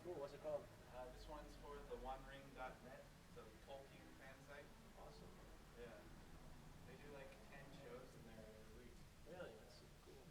Cool. What's it called? This one's for the OneRing.net. It's a Tolkien fan site. Awesome. Yeah. They do like 10 shows in there every week. Really? That's super cool.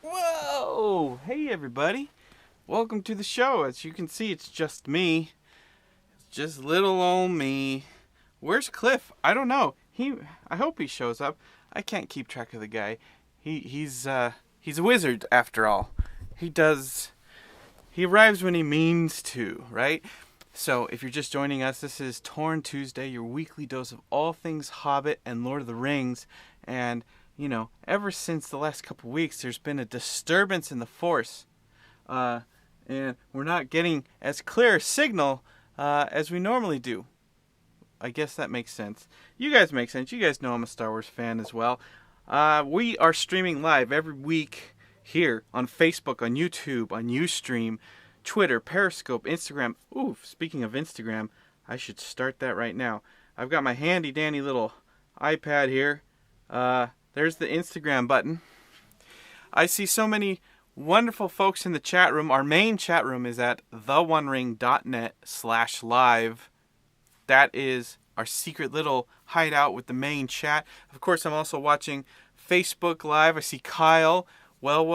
Whoa! Hey, everybody. Welcome to the show. As you can see, it's just me. It's just little old me. Where's Cliff? I don't know. I hope he shows up. I can't keep track of the guy. He's a wizard after all. He does. He arrives when he means to, right? So, if you're just joining us, this is Torn Tuesday, your weekly dose of all things Hobbit and Lord of the Rings. And, ever since the last couple weeks, there's been a disturbance in the Force. Uh, and we're not getting as clear a signal as we normally do. I guess that makes sense. You guys make sense. You guys know I'm a Star Wars fan as well. We are streaming live every week here on Facebook, on YouTube, on Ustream, Twitter, Periscope, Instagram. Ooh, speaking of Instagram, I should start that right now. I've got my handy dandy little iPad here. There's the Instagram button. I see so many wonderful folks in the chat room. Our main chat room is at theonering.net/live. That is our secret little hideout with the main chat. Of course, I'm also watching Facebook Live. I see Kyle. Well,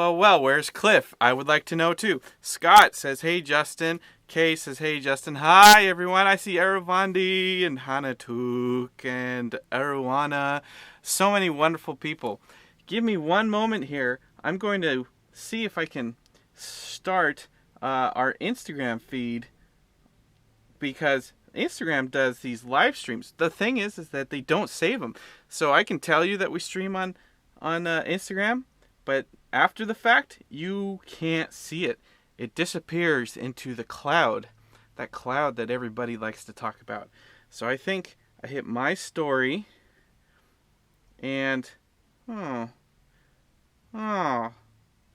where's Cliff? I would like to know too. Scott says, hey, Justin. Kay says, hey, Justin. Hi, everyone. I see Aravandi and Hanatuk and Aruana. So many wonderful people. Give me one moment here. I'm going to see if I can start our Instagram feed because Instagram does these live streams. The thing is that they don't save them. So I can tell you that we stream on Instagram, but after the fact, you can't see it. It disappears into the cloud, that cloud that everybody likes to talk about. So I think I hit my story, and oh,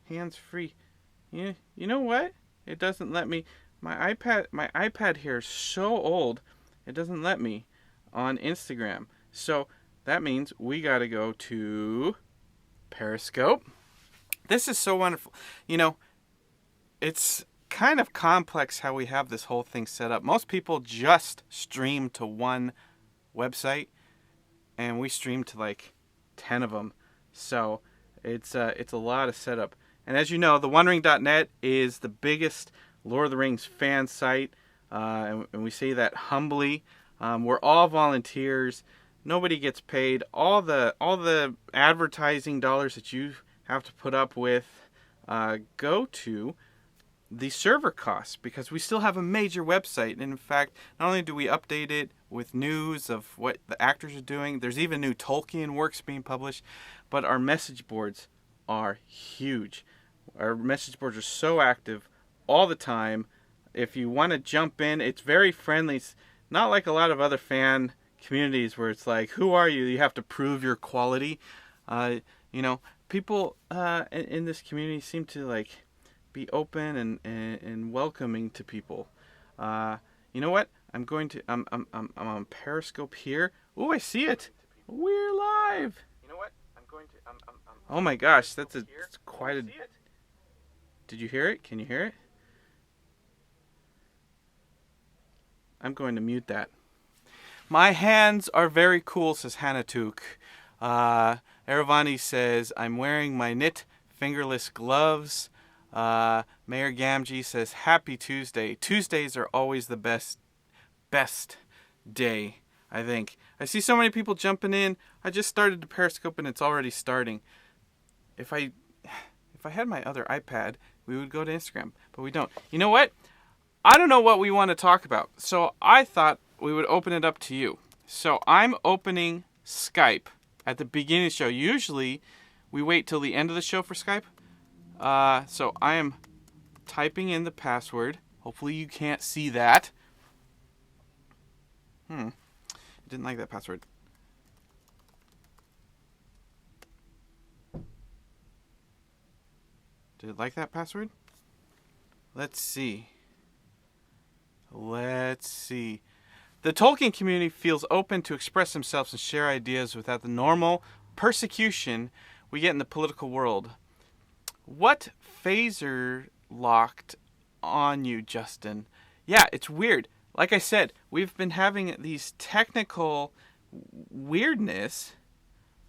hands free. You know what? It doesn't let me. My iPad here is so old, it doesn't let me on Instagram. So that means we gotta go to Periscope. This is so wonderful. It's kind of complex how we have this whole thing set up. Most people just stream to one website, and we stream to like 10 of them. So it's a lot of setup. And as you know, the OneRing.net is the biggest Lord of the Rings fan site, and we say that humbly. We're all volunteers. Nobody gets paid. All the advertising dollars that you have to put up with go to the server costs because we still have a major website. And in fact, not only do we update it with news of what the actors are doing, there's even new Tolkien works being published, but our message boards are huge. Our message boards are so active all the time. If you want to jump in, it's very friendly. It's not like a lot of other fan communities where it's like, who are you? You have to prove your quality. People in this community seem to like be open and welcoming to people. You know what? I'm on Periscope here. Oh, I see it. We're live. You know what? Oh my gosh, that's quite a. Did you hear it? Can you hear it? I'm going to mute that. My hands are very cool, says Hanatuk. Eravani says, I'm wearing my knit fingerless gloves. Mayor Gamgee says, Happy Tuesday. Tuesdays are always the best day, I think. I see so many people jumping in. I just started the Periscope and it's already starting. If I had my other iPad, we would go to Instagram, but we don't. You know what? I don't know what we want to talk about, so I thought we would open it up to you. So I'm opening Skype at the beginning of the show. Usually, we wait till the end of the show for Skype. So I am typing in the password. Hopefully you can't see that. I didn't like that password. Did it like that password? Let's see. The Tolkien community feels open to express themselves and share ideas without the normal persecution we get in the political world. What phaser locked on you, Justin? Yeah, it's weird. Like I said, we've been having these technical weirdness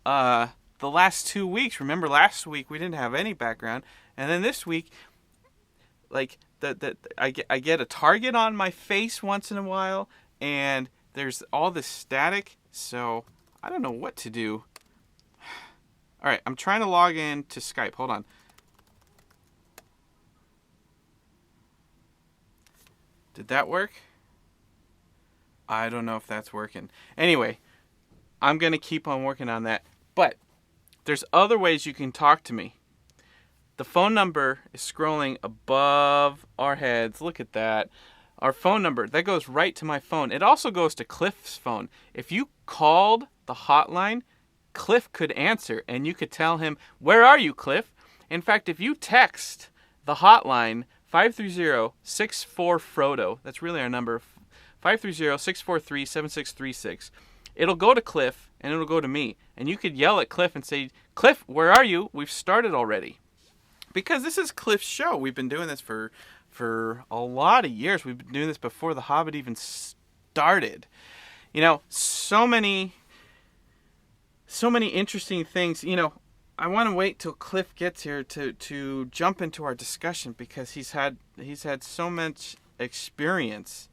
the last 2 weeks. Remember, last week we didn't have any background, and then this week, like I get a target on my face once in a while, and there's all this static. So I don't know what to do. All right, I'm trying to log in to Skype. Hold on. Did that work? I don't know if that's working. Anyway, I'm going to keep on working on that. But there's other ways you can talk to me. The phone number is scrolling above our heads. Look at that. Our phone number, that goes right to my phone. It also goes to Cliff's phone. If you called the hotline, Cliff could answer, and you could tell him, where are you, Cliff? In fact, if you text the hotline 530-64-FRODO, that's really our number, 530-643-7636, it'll go to Cliff, and it'll go to me. And you could yell at Cliff and say, Cliff, where are you? We've started already. Because this is Cliff's show. We've been doing this for a lot of years. We've been doing this before The Hobbit even started. You know, so many interesting things. You know, I want to wait till Cliff gets here to jump into our discussion because he's had so much experience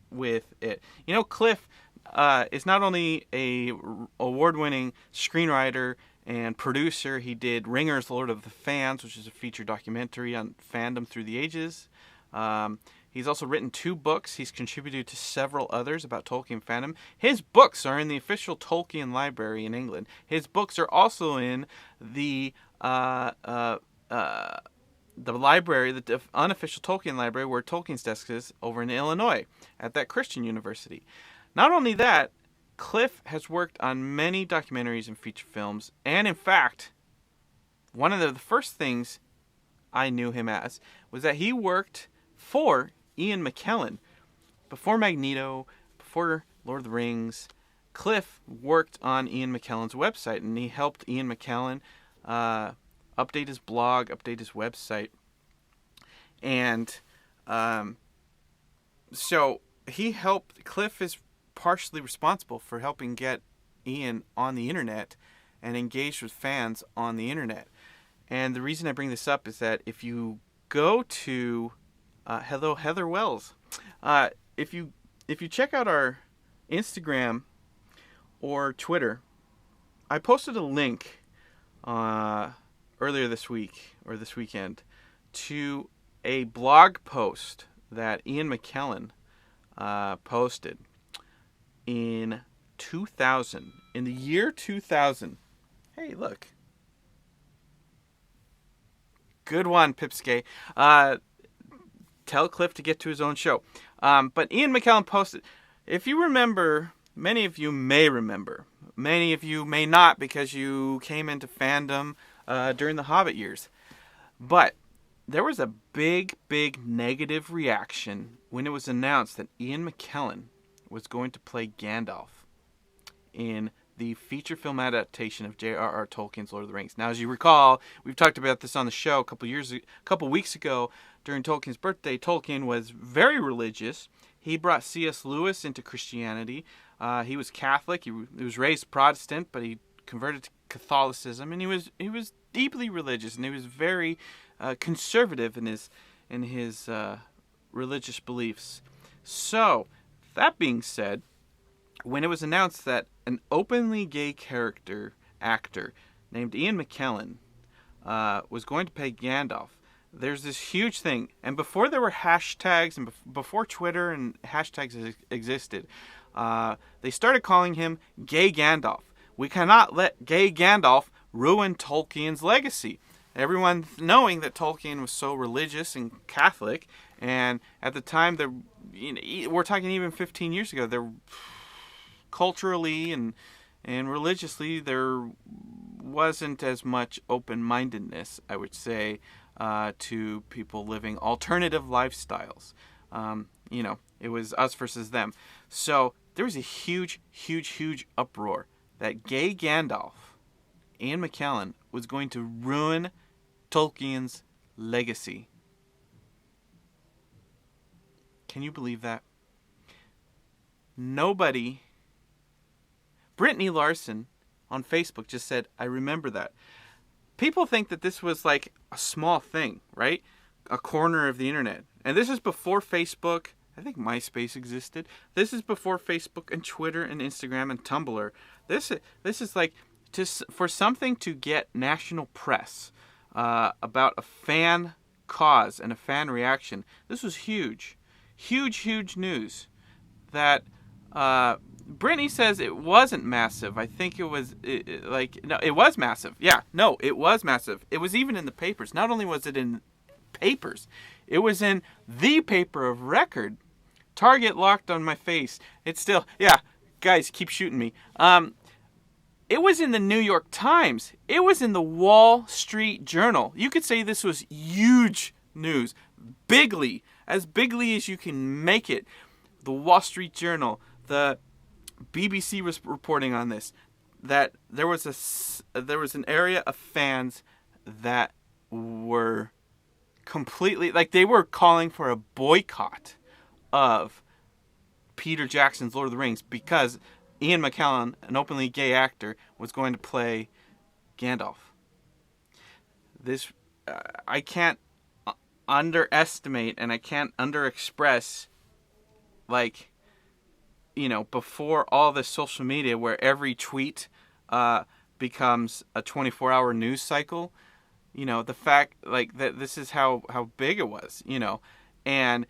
with it. You know, Cliff is not only a award-winning screenwriter and producer. He did Ringer's Lord of the Fans, which is a feature documentary on fandom through the ages. He's also written 2 books. He's contributed to several others about Tolkien fandom. His books are in the official Tolkien library in England. His books are also in the library, the unofficial Tolkien library, where Tolkien's desk is over in Illinois at that Christian university. Not only that, Cliff has worked on many documentaries and feature films, and in fact, one of the first things I knew him as was that he worked for Ian McKellen. Before Magneto, before Lord of the Rings, Cliff worked on Ian McKellen's website, and he helped Ian McKellen update his blog, update his website. And so Cliff is partially responsible for helping get Ian on the internet and engaged with fans on the internet. And the reason I bring this up is that if you go to hello Heather Wells, if you check out our Instagram or Twitter, I posted a link earlier this week or this weekend to a blog post that Ian McKellen posted in 2000. In the year 2000, Hey, look. Good one, Pipsquet. Tell Cliff to get to his own show. But Ian McKellen posted, if you remember, many of you may remember, many of you may not because you came into fandom during the Hobbit years. But there was a big, big negative reaction when it was announced that Ian McKellen was going to play Gandalf in the feature film adaptation of J.R.R. Tolkien's Lord of the Rings. Now, as you recall, we've talked about this on the show a couple weeks ago during Tolkien's birthday. Tolkien was very religious. He brought C.S. Lewis into Christianity. He was Catholic. He was raised Protestant, but he converted to Catholicism, and he was deeply religious, and he was very conservative in his religious beliefs. So, that being said, when it was announced that an openly gay actor named Ian McKellen was going to play Gandalf, there's this huge thing. And before there were hashtags and before Twitter and hashtags existed, they started calling him Gay Gandalf. We cannot let Gay Gandalf ruin Tolkien's legacy. Everyone knowing that Tolkien was so religious and Catholic, and at the time, we're talking even 15 years ago, there culturally and religiously, there wasn't as much open-mindedness, I would say, to people living alternative lifestyles. It was us versus them. So there was a huge, huge, huge uproar that Gay Gandalf, Ian McKellen, was going to ruin Tolkien's legacy. Can you believe that? Nobody... Brittany Larson on Facebook just said, I remember that. People think that this was like a small thing, right? A corner of the internet. And this is before Facebook. I think MySpace existed. This is before Facebook and Twitter and Instagram and Tumblr. This is like just for something to get national press about a fan cause and a fan reaction. This was huge. Huge, huge news that... Brittany says it wasn't massive. I think it was no, it was massive. Yeah, no, it was massive. It was even in the papers. Not only was it in papers, it was in the paper of record. Target locked on my face. It's still, yeah, guys, keep shooting me. It was in the New York Times. It was in the Wall Street Journal. You could say this was huge news. Bigly as you can make it. The Wall Street Journal, the BBC was reporting on this, that there was an area of fans that were completely, like, they were calling for a boycott of Peter Jackson's Lord of the Rings because Ian McKellen, an openly gay actor, was going to play Gandalf. This, I can't underestimate and I can't underexpress, like, before all this social media where every tweet becomes a 24-hour news cycle, the fact, like, that this is how big it was, and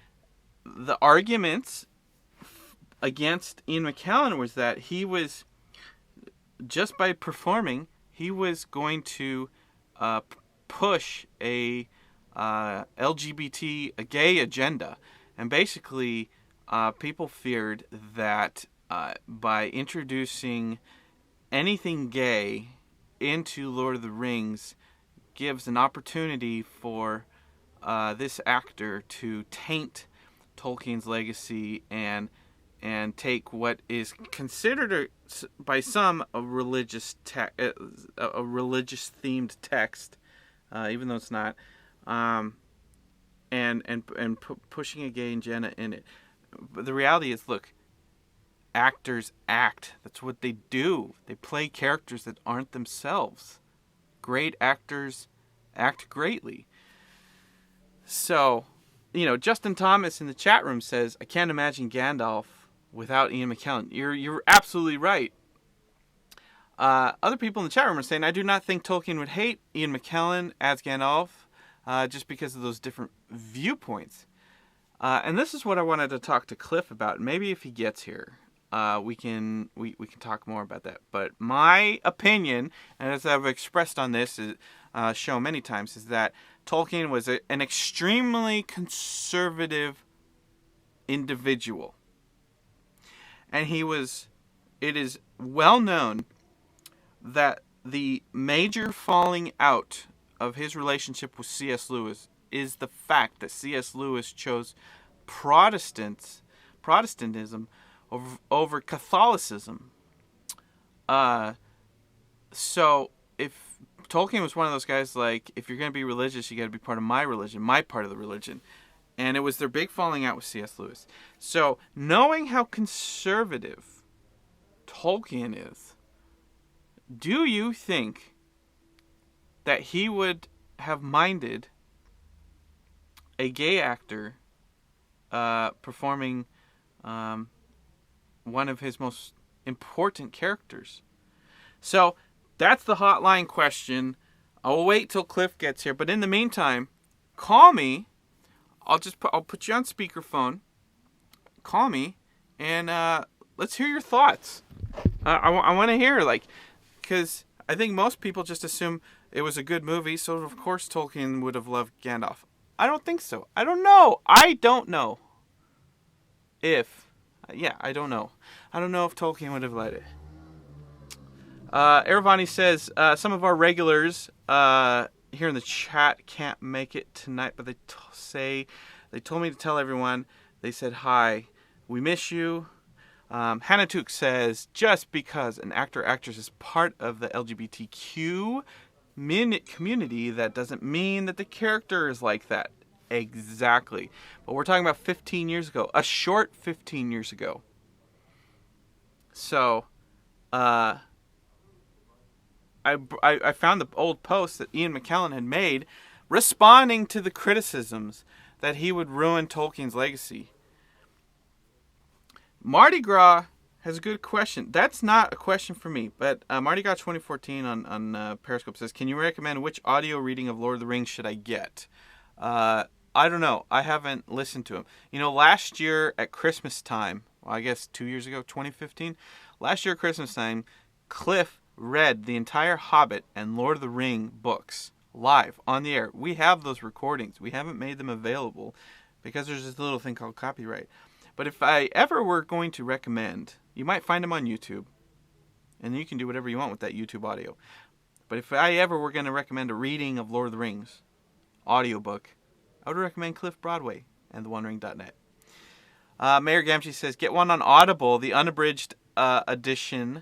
the arguments against Ian McKellen was that he was, just by performing, he was going to push a LGBT, a gay agenda, and basically... people feared that by introducing anything gay into Lord of the Rings gives an opportunity for this actor to taint Tolkien's legacy and take what is considered by some a religious themed text, even though it's not, and pushing a gay agenda in it. But the reality is, look, actors act. That's what they do. They play characters that aren't themselves. Great actors act greatly. So, Justin Thomas in the chat room says, I can't imagine Gandalf without Ian McKellen. You're absolutely right. Other people in the chat room are saying, I do not think Tolkien would hate Ian McKellen as Gandalf just because of those different viewpoints. And this is what I wanted to talk to Cliff about, maybe if he gets here. we can talk more about that. But my opinion, and as I've expressed on this show many times, is that Tolkien was an extremely conservative individual, and it is well known that the major falling out of his relationship with C.S. Lewis is the fact that C.S. Lewis chose Protestantism over Catholicism. So if Tolkien was one of those guys, like, if you're going to be religious, you got to be part of my religion, my part of the religion. And it was their big falling out with C.S. Lewis. So knowing how conservative Tolkien is, do you think that he would have minded a gay actor performing one of his most important characters? So that's the hotline question. I'll wait till Cliff gets here, but in the meantime, call me. I'll put you on speakerphone. Call me, and let's hear your thoughts. I want to hear, because I think most people just assume it was a good movie, so of course Tolkien would have loved Gandalf. I don't think so. I don't know. I don't know if Tolkien would have let it. Eravani says, some of our regulars here in the chat can't make it tonight, but they told me to tell everyone. They said hi. We miss you. Hannah Took says, just because an actor or actress is part of the LGBTQ community, that doesn't mean that the character is like that. Exactly. But we're talking about 15 years ago. A short 15 years ago. So, I found the old post that Ian McKellen had made responding to the criticisms that he would ruin Tolkien's legacy. Mardi Gras has a good question. That's not a question for me, but Mardi Gras 2014 on Periscope says, can you recommend which audio reading of Lord of the Rings should I get? I don't know. I haven't listened to him. Last year at Christmas time, well, I guess 2 years ago, 2015, last year at Christmas time, Cliff read the entire Hobbit and Lord of the Ring books live on the air. We have those recordings. We haven't made them available because there's this little thing called copyright. But if I ever were going to recommend, you might find them on YouTube, and you can do whatever you want with that YouTube audio. But if I ever were going to recommend a reading of Lord of the Rings audiobook, I would recommend Cliff Broadway and theOneRing.net. Mayor Gamgee says, get one on Audible. The unabridged edition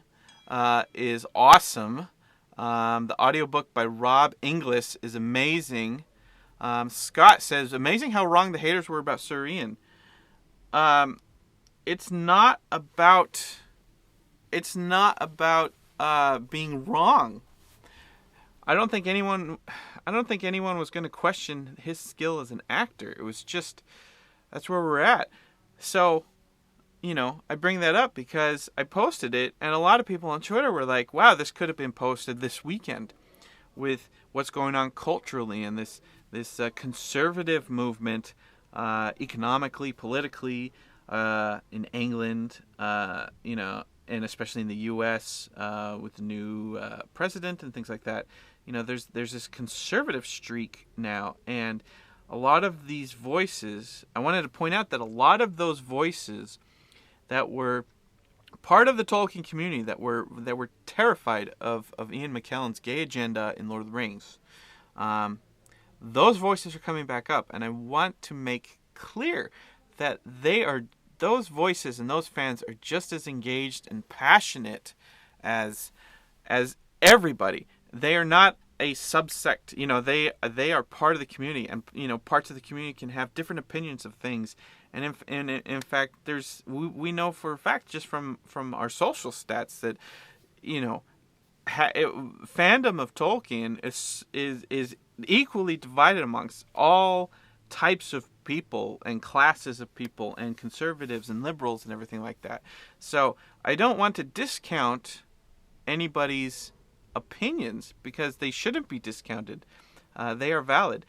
is awesome. The audiobook by Rob Inglis is amazing. Scott says, amazing how wrong the haters were about Sir Ian. It's not about being wrong. I don't think anyone was going to question his skill as an actor. It was just, that's where we're at. So, I bring that up because I posted it, and a lot of people on Twitter were like, wow, this could have been posted this weekend with what's going on culturally and this conservative movement, economically, politically, in England, and especially in the U.S. With the new president and things like that. There's this conservative streak now, and a lot of these voices, I wanted to point out that a lot of those voices that were part of the Tolkien community that were terrified of Ian McKellen's gay agenda in Lord of the Rings, those voices are coming back up, and I want to make clear that those voices and those fans are just as engaged and passionate as everybody. They are not a subsect. They are part of the community, and parts of the community can have different opinions of things. And in fact, we know for a fact just from our social stats that fandom of Tolkien is equally divided amongst all types of people and classes of people and conservatives and liberals and everything like that. So I don't want to discount anybody's opinions because they shouldn't be discounted. They are valid.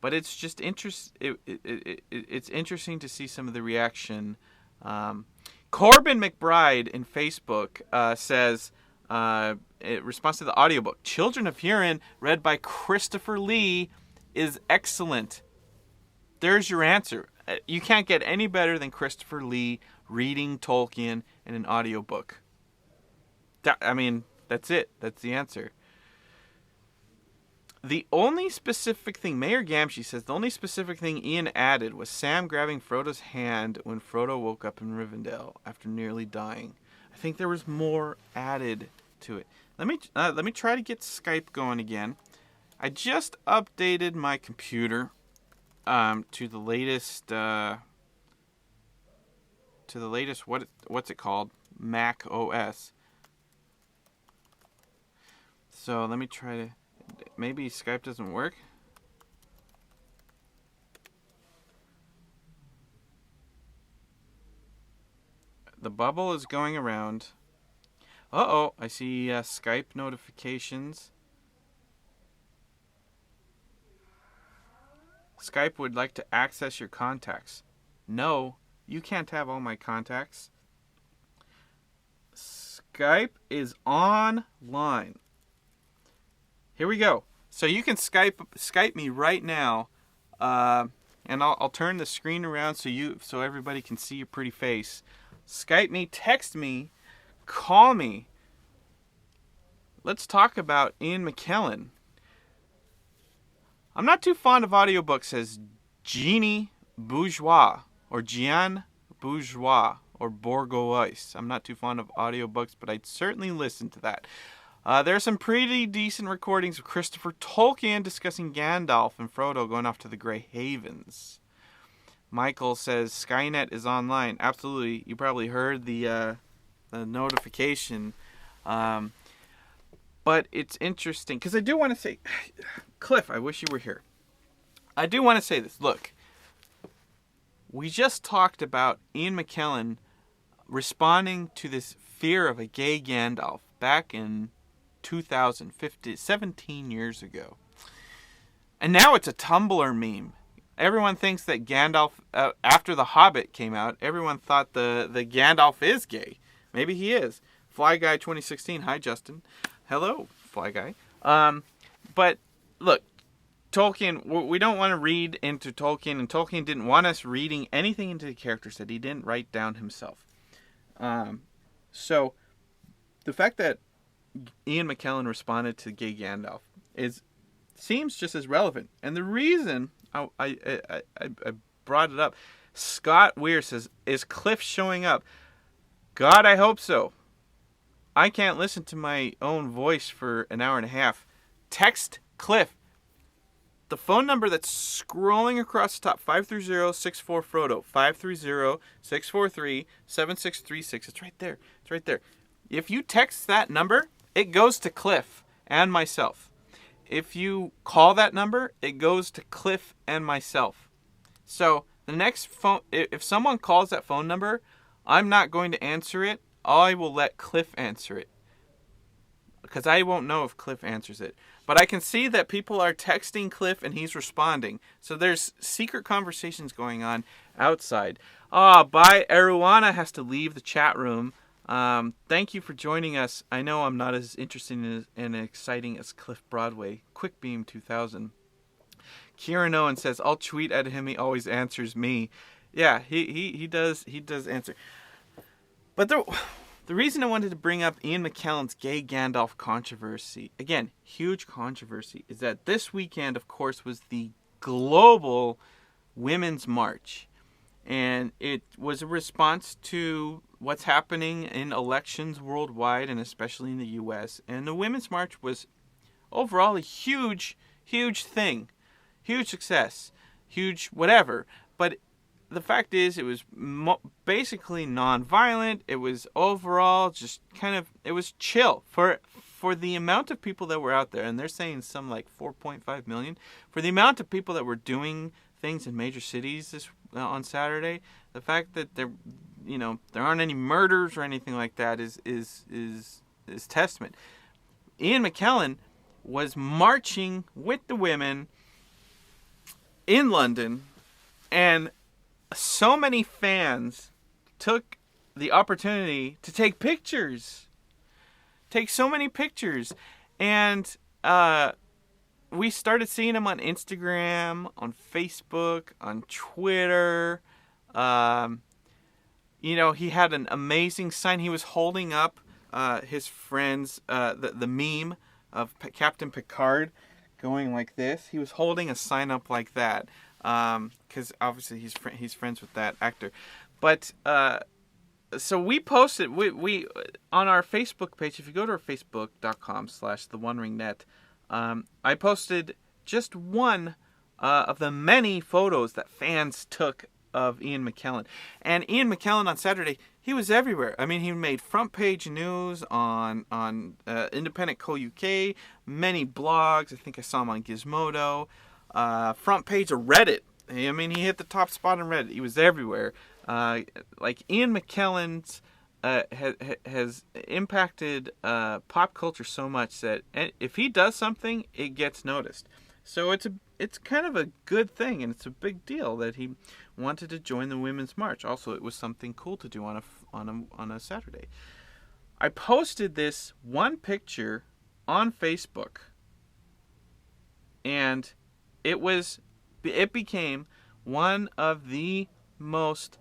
But it's just it's interesting to see some of the reaction Corbin McBride in Facebook says, it responds to the audiobook, Children of Hurin, read by Christopher Lee, is excellent. There's your answer. You can't get any better than Christopher Lee reading Tolkien in an audiobook. That's it. That's the answer. The only specific thing, Mayor Gamgee says, the only specific thing Ian added was Sam grabbing Frodo's hand when Frodo woke up in Rivendell after nearly dying. I think there was more added to it. Let me try to get Skype going again. I just updated my computer to the latest what's it called? Mac OS. So let me try to. Maybe Skype doesn't work. The bubble is going around. Uh-oh, I see Skype notifications. Skype would like to access your contacts. No, you can't have all my contacts. Skype is online. Here we go. So you can Skype me right now, and I'll turn the screen around so everybody can see your pretty face. Skype me, text me, call me. Let's talk about Ian McKellen. I'm not too fond of audiobooks, says Jeannie Bourgeois or Jeanne Bourgeois or Bourgeois. I'm not too fond of audiobooks, but I'd certainly listen to that. There are some pretty decent recordings of Christopher Tolkien discussing Gandalf and Frodo going off to the Grey Havens. Michael says Skynet is online. Absolutely. You probably heard the notification. But it's interesting because I do want to say, Cliff, I wish you were here. I do want to say this. Look, we just talked about Ian McKellen responding to this fear of a gay Gandalf back in 2015, 17 years ago. And now it's a Tumblr meme. Everyone thinks that Gandalf, after The Hobbit came out, everyone thought the Gandalf is gay. Maybe he is. Fly Guy 2016. Hi, Justin. Hello, Fly Guy. But look, Tolkien, we don't want to read into Tolkien, and Tolkien didn't want us reading anything into the characters that he didn't write down himself. So the fact that Ian McKellen responded to gay Gandalf seems just as relevant. And the reason I brought it up, Scott Weir says, is Cliff showing up? God, I hope so. I can't listen to my own voice for an hour and a half. Text Cliff. The phone number that's scrolling across the top, 530-64-FRODO, 530-643-7636. It's right there. It's right there. If you text that number, it goes to Cliff and myself. If you call that number, it goes to Cliff and myself. So the next phone, if someone calls that phone number, I'm not going to answer it. I will let Cliff answer it, because I won't know if Cliff answers it. But I can see that people are texting Cliff and he's responding. So there's secret conversations going on outside. Bye. Aruana has to leave the chat room. Thank you for joining us. I know I'm not as interesting and exciting as Cliff Broadway. Quick Beam 2000. Kieran Owen says, I'll tweet at him. He always answers me. Yeah, he does answer. But the reason I wanted to bring up Ian McKellen's gay Gandalf controversy, again, huge controversy, is that this weekend, of course, was the global Women's March. And it was a response to what's happening in elections worldwide, and especially in the U.S. And the Women's March was overall a huge, huge thing. Huge success. Huge whatever. But the fact is, it was basically non-violent. It was overall just kind of, it was chill. For the amount of people that were out there, and they're saying some like 4.5 million, for the amount of people that were doing things in major cities on Saturday, the fact that there aren't any murders or anything like that is testament. Ian McKellen was marching with the women in London, and so many fans took the opportunity to take pictures. Take so many pictures. And we started seeing him on Instagram, on Facebook, on Twitter. He had an amazing sign. He was holding up his friend's, the meme of Captain Picard going like this. He was holding a sign up like that. Because obviously he's friends with that actor. But so we posted, we on our Facebook page, if you go to our facebook.com/thewonderingnet, I posted just one of the many photos that fans took of Ian McKellen. And Ian McKellen on Saturday, he was everywhere. I mean, he made front page news on Independent Co UK, many blogs. I think I saw him on Gizmodo, front page of Reddit. I mean, he hit the top spot on Reddit. He was everywhere. Ian McKellen's has impacted pop culture so much that if he does something, it gets noticed. So it's kind of a good thing, and it's a big deal that he wanted to join the Women's March. Also, it was something cool to do on a Saturday. I posted this one picture on Facebook, and it became one of the most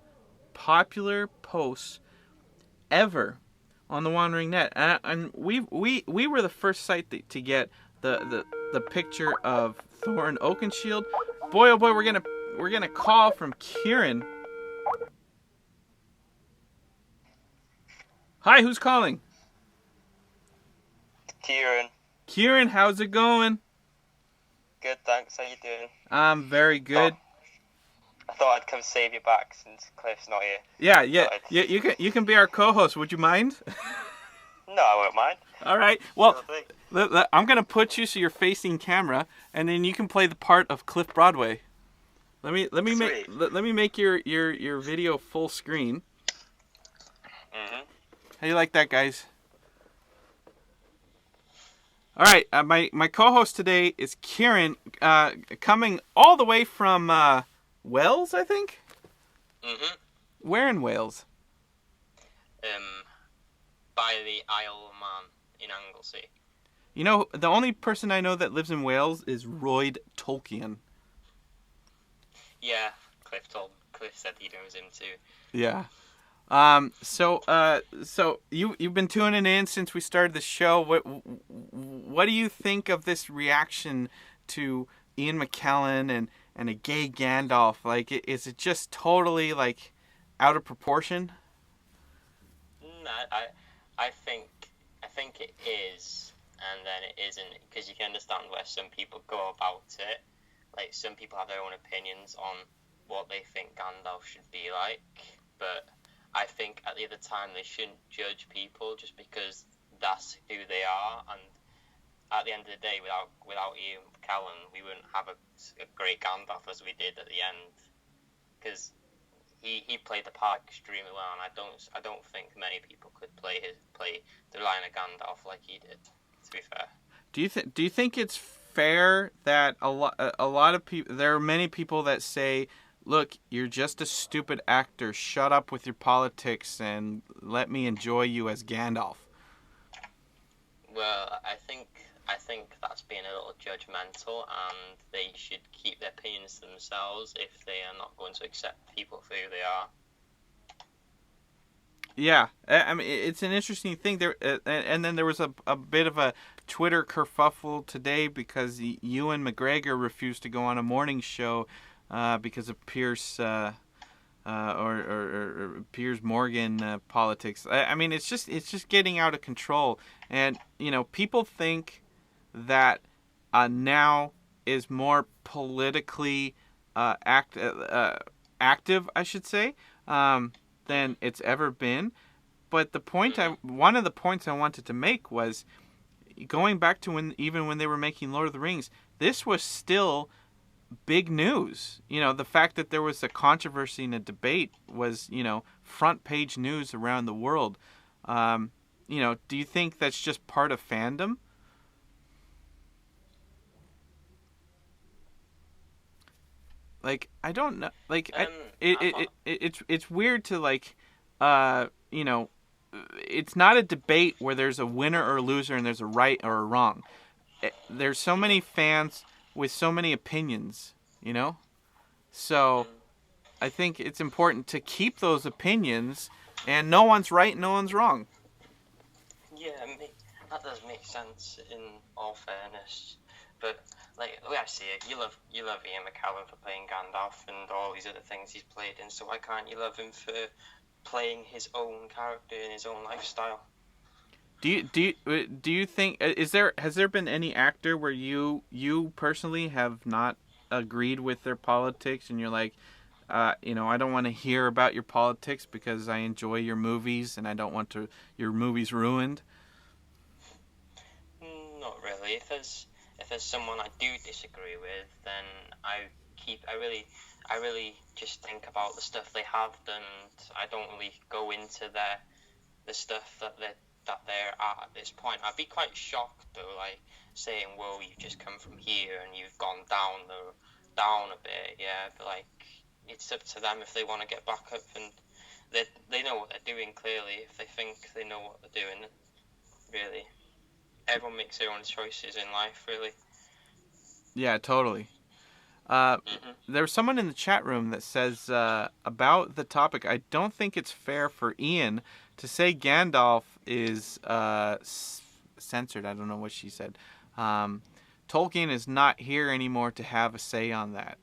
popular posts ever on the Wandering Net, and we were the first site to get the picture of Thorin Oakenshield. Boy, oh boy, we're gonna call from Kieran. Hi, who's calling? Kieran. Kieran, how's it going? Good, thanks. How you doing? I'm very good. I thought I'd come save you back since Cliff's not here. Yeah. You can be our co-host. Would you mind? No, I won't mind. All right. Well, I'm gonna put you so you're facing camera, and then you can play the part of Cliff Broadway. Let me make your video full screen. Mhm. How do you like that, guys? All right. My co-host today is Kieran, coming all the way from Wales, I think. Mhm. Where in Wales? By the Isle of Man in Anglesey. You know, the only person I know that lives in Wales is Royd Tolkien. Yeah, Cliff said he knows him too. Yeah. So you've been tuning in since we started the show. What do you think of this reaction to Ian McKellen and a gay Gandalf? Like, is it just totally like out of proportion? No, I think it is, and then it isn't, because you can understand where some people go about it. Like, some people have their own opinions on what they think Gandalf should be like, but I think at the other time they shouldn't judge people just because that's who they are. And at the end of the day, without Ian McKellen, we wouldn't have a great Gandalf as we did at the end, because he played the part extremely well, and I don't think many people could play the line of Gandalf like he did. To be fair, do you think it's fair that a lot of people, there are many people that say, look, you're just a stupid actor, shut up with your politics and let me enjoy you as Gandalf? Well, I think that's being a little judgmental, and they should keep their opinions to themselves if they are not going to accept people for who they are. Yeah, I mean, it's an interesting thing there, and then there was a bit of a Twitter kerfuffle today because Ewan McGregor refused to go on a morning show because of Piers or Piers Morgan politics. I mean, it's just getting out of control, and people think that now is more politically active, I should say, than it's ever been. But one of the points I wanted to make was going back to when they were making Lord of the Rings, this was still big news. The fact that there was a controversy and a debate was, front page news around the world. Do you think that's just part of fandom? Like, I don't know. Like, it's weird to you know, it's not a debate where there's a winner or a loser and there's a right or a wrong. There's so many fans with so many opinions, you know? So I think it's important to keep those opinions, and no one's right, no one's wrong. Yeah, that does make sense in all fairness. But like the way I see it, you love Ian McKellen for playing Gandalf and all these other things he's played in. So why can't you love him for playing his own character in his own lifestyle? Do you think has there been any actor where you personally have not agreed with their politics and you're like, you know, I don't want to hear about your politics because I enjoy your movies and I don't want your movies ruined? Not really. If there's someone I do disagree with, then I really just think about the stuff they have done. I don't really go into the stuff that they're at this point. I'd be quite shocked though, like saying, "Well, you've just come from here and you've gone down a bit." Yeah, but like it's up to them if they want to get back up, and they know what they're doing clearly. If they think they know what they're doing, really, everyone makes their own choices in life, really. Yeah, totally. There's someone in the chat room that says about the topic, I don't think it's fair for Ian to say Gandalf is censored. I don't know what she said. Tolkien is not here anymore to have a say on that.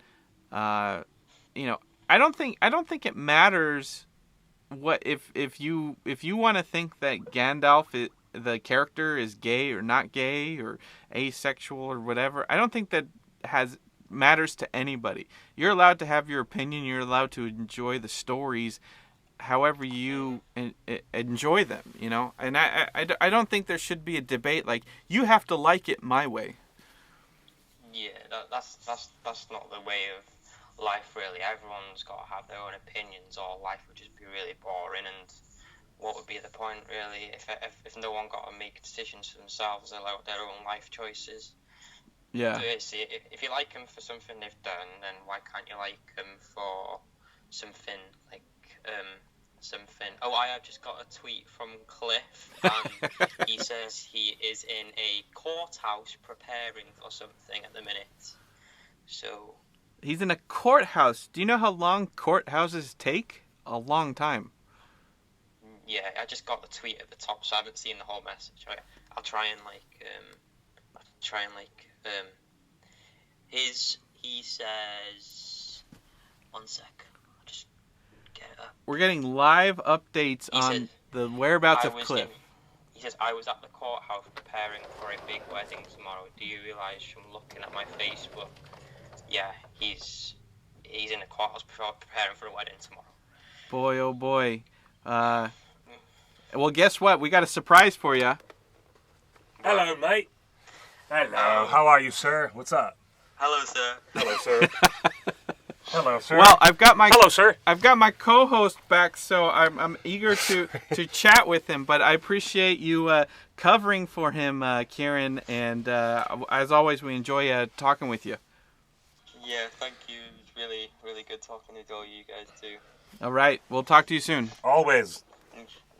You know, I don't think it matters what if you want to think that Gandalf the character is gay or not gay or asexual or whatever. I don't think that matters to anybody. You're allowed to have your opinion. You're allowed to enjoy the stories however you enjoy them, you know? And I don't think there should be a debate like, you have to like it my way. Yeah, that's not the way of life, really. Everyone's got to have their own opinions, or life would just be really boring, and what would be the point, really, if no one got to make decisions for themselves about their own life choices? Yeah. So if you like them for something they've done, then why can't you like them for something like something? Oh, I have just got a tweet from Cliff, and he says he is in a courthouse preparing for something at the minute. So he's in a courthouse. Do you know how long courthouses take? A long time. Yeah, I just got the tweet at the top, so I haven't seen the whole message. Right, I'll try and he says, one sec, I'll just get it up. We're getting live updates on the whereabouts of Cliff. He says, I was at the courthouse preparing for a big wedding tomorrow. Do you realise from looking at my Facebook? Yeah, he's in the courthouse preparing for a wedding tomorrow. Boy, oh boy. Well, guess what? We got a surprise for you. Hello, mate. Hello. How are you, sir? What's up? Hello, sir. Hello, sir. Hello, sir. Well, I've got my co-host back, so I'm eager to chat with him. But I appreciate you covering for him, Kieran. And as always, we enjoy talking with you. Yeah, thank you. It's really, really good talking to all you guys too. All right, we'll talk to you soon. Always.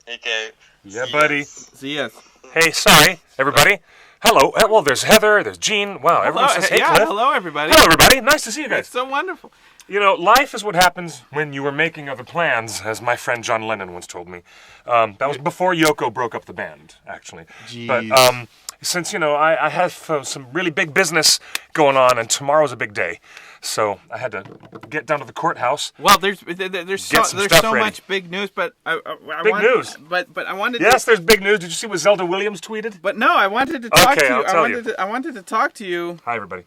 Okay. Yeah, buddy. See ya. Hey, sorry, everybody. Hello. Well, there's Heather, there's Gene. Wow, everyone says hey, Cliff. Hello, everybody. Hello, everybody. Nice to see you guys. It's so wonderful. You know, life is what happens when you were making other plans, as my friend John Lennon once told me. That was before Yoko broke up the band, actually. Jeez. But since, you know, I have some really big business going on, and tomorrow's a big day, so I had to get down to the courthouse. Well, there's so much big news, but I wanted. Yes, there's big news. Did you see what Zelda Williams tweeted? But no, I wanted to talk to you. I wanted to talk to you. Hi, everybody.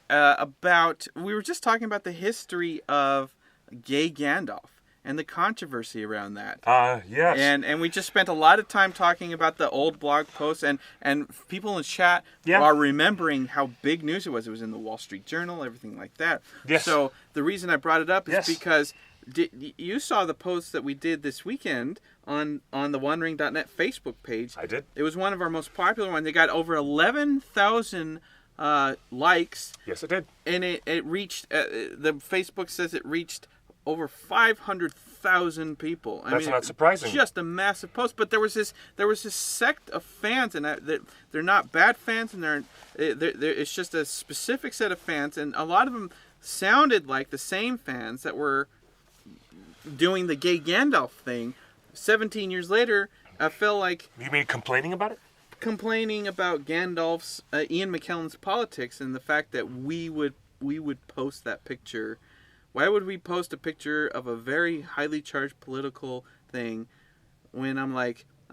About we were just talking about the history of gay Gandalf and the controversy around that. Yes. And we just spent a lot of time talking about the old blog posts, and people in chat are remembering how big news it was. It was in the Wall Street Journal, everything like that. Yes. So the reason I brought it up is because you saw the post that we did this weekend on the OneRing.net Facebook page. I did. It was one of our most popular ones. They got over 11,000 likes. Yes, it did. And it reached, the Facebook says it reached over 500,000 people. That's not surprising. Just a massive post. But there was this sect of fans, and they're not bad fans, and it's just a specific set of fans, and a lot of them sounded like the same fans that were doing the gay Gandalf thing 17 years later. I felt like... You mean complaining about it? Complaining about Gandalf's, Ian McKellen's politics, and the fact that we would post that picture. Why would we post a picture of a very highly charged political thing when I'm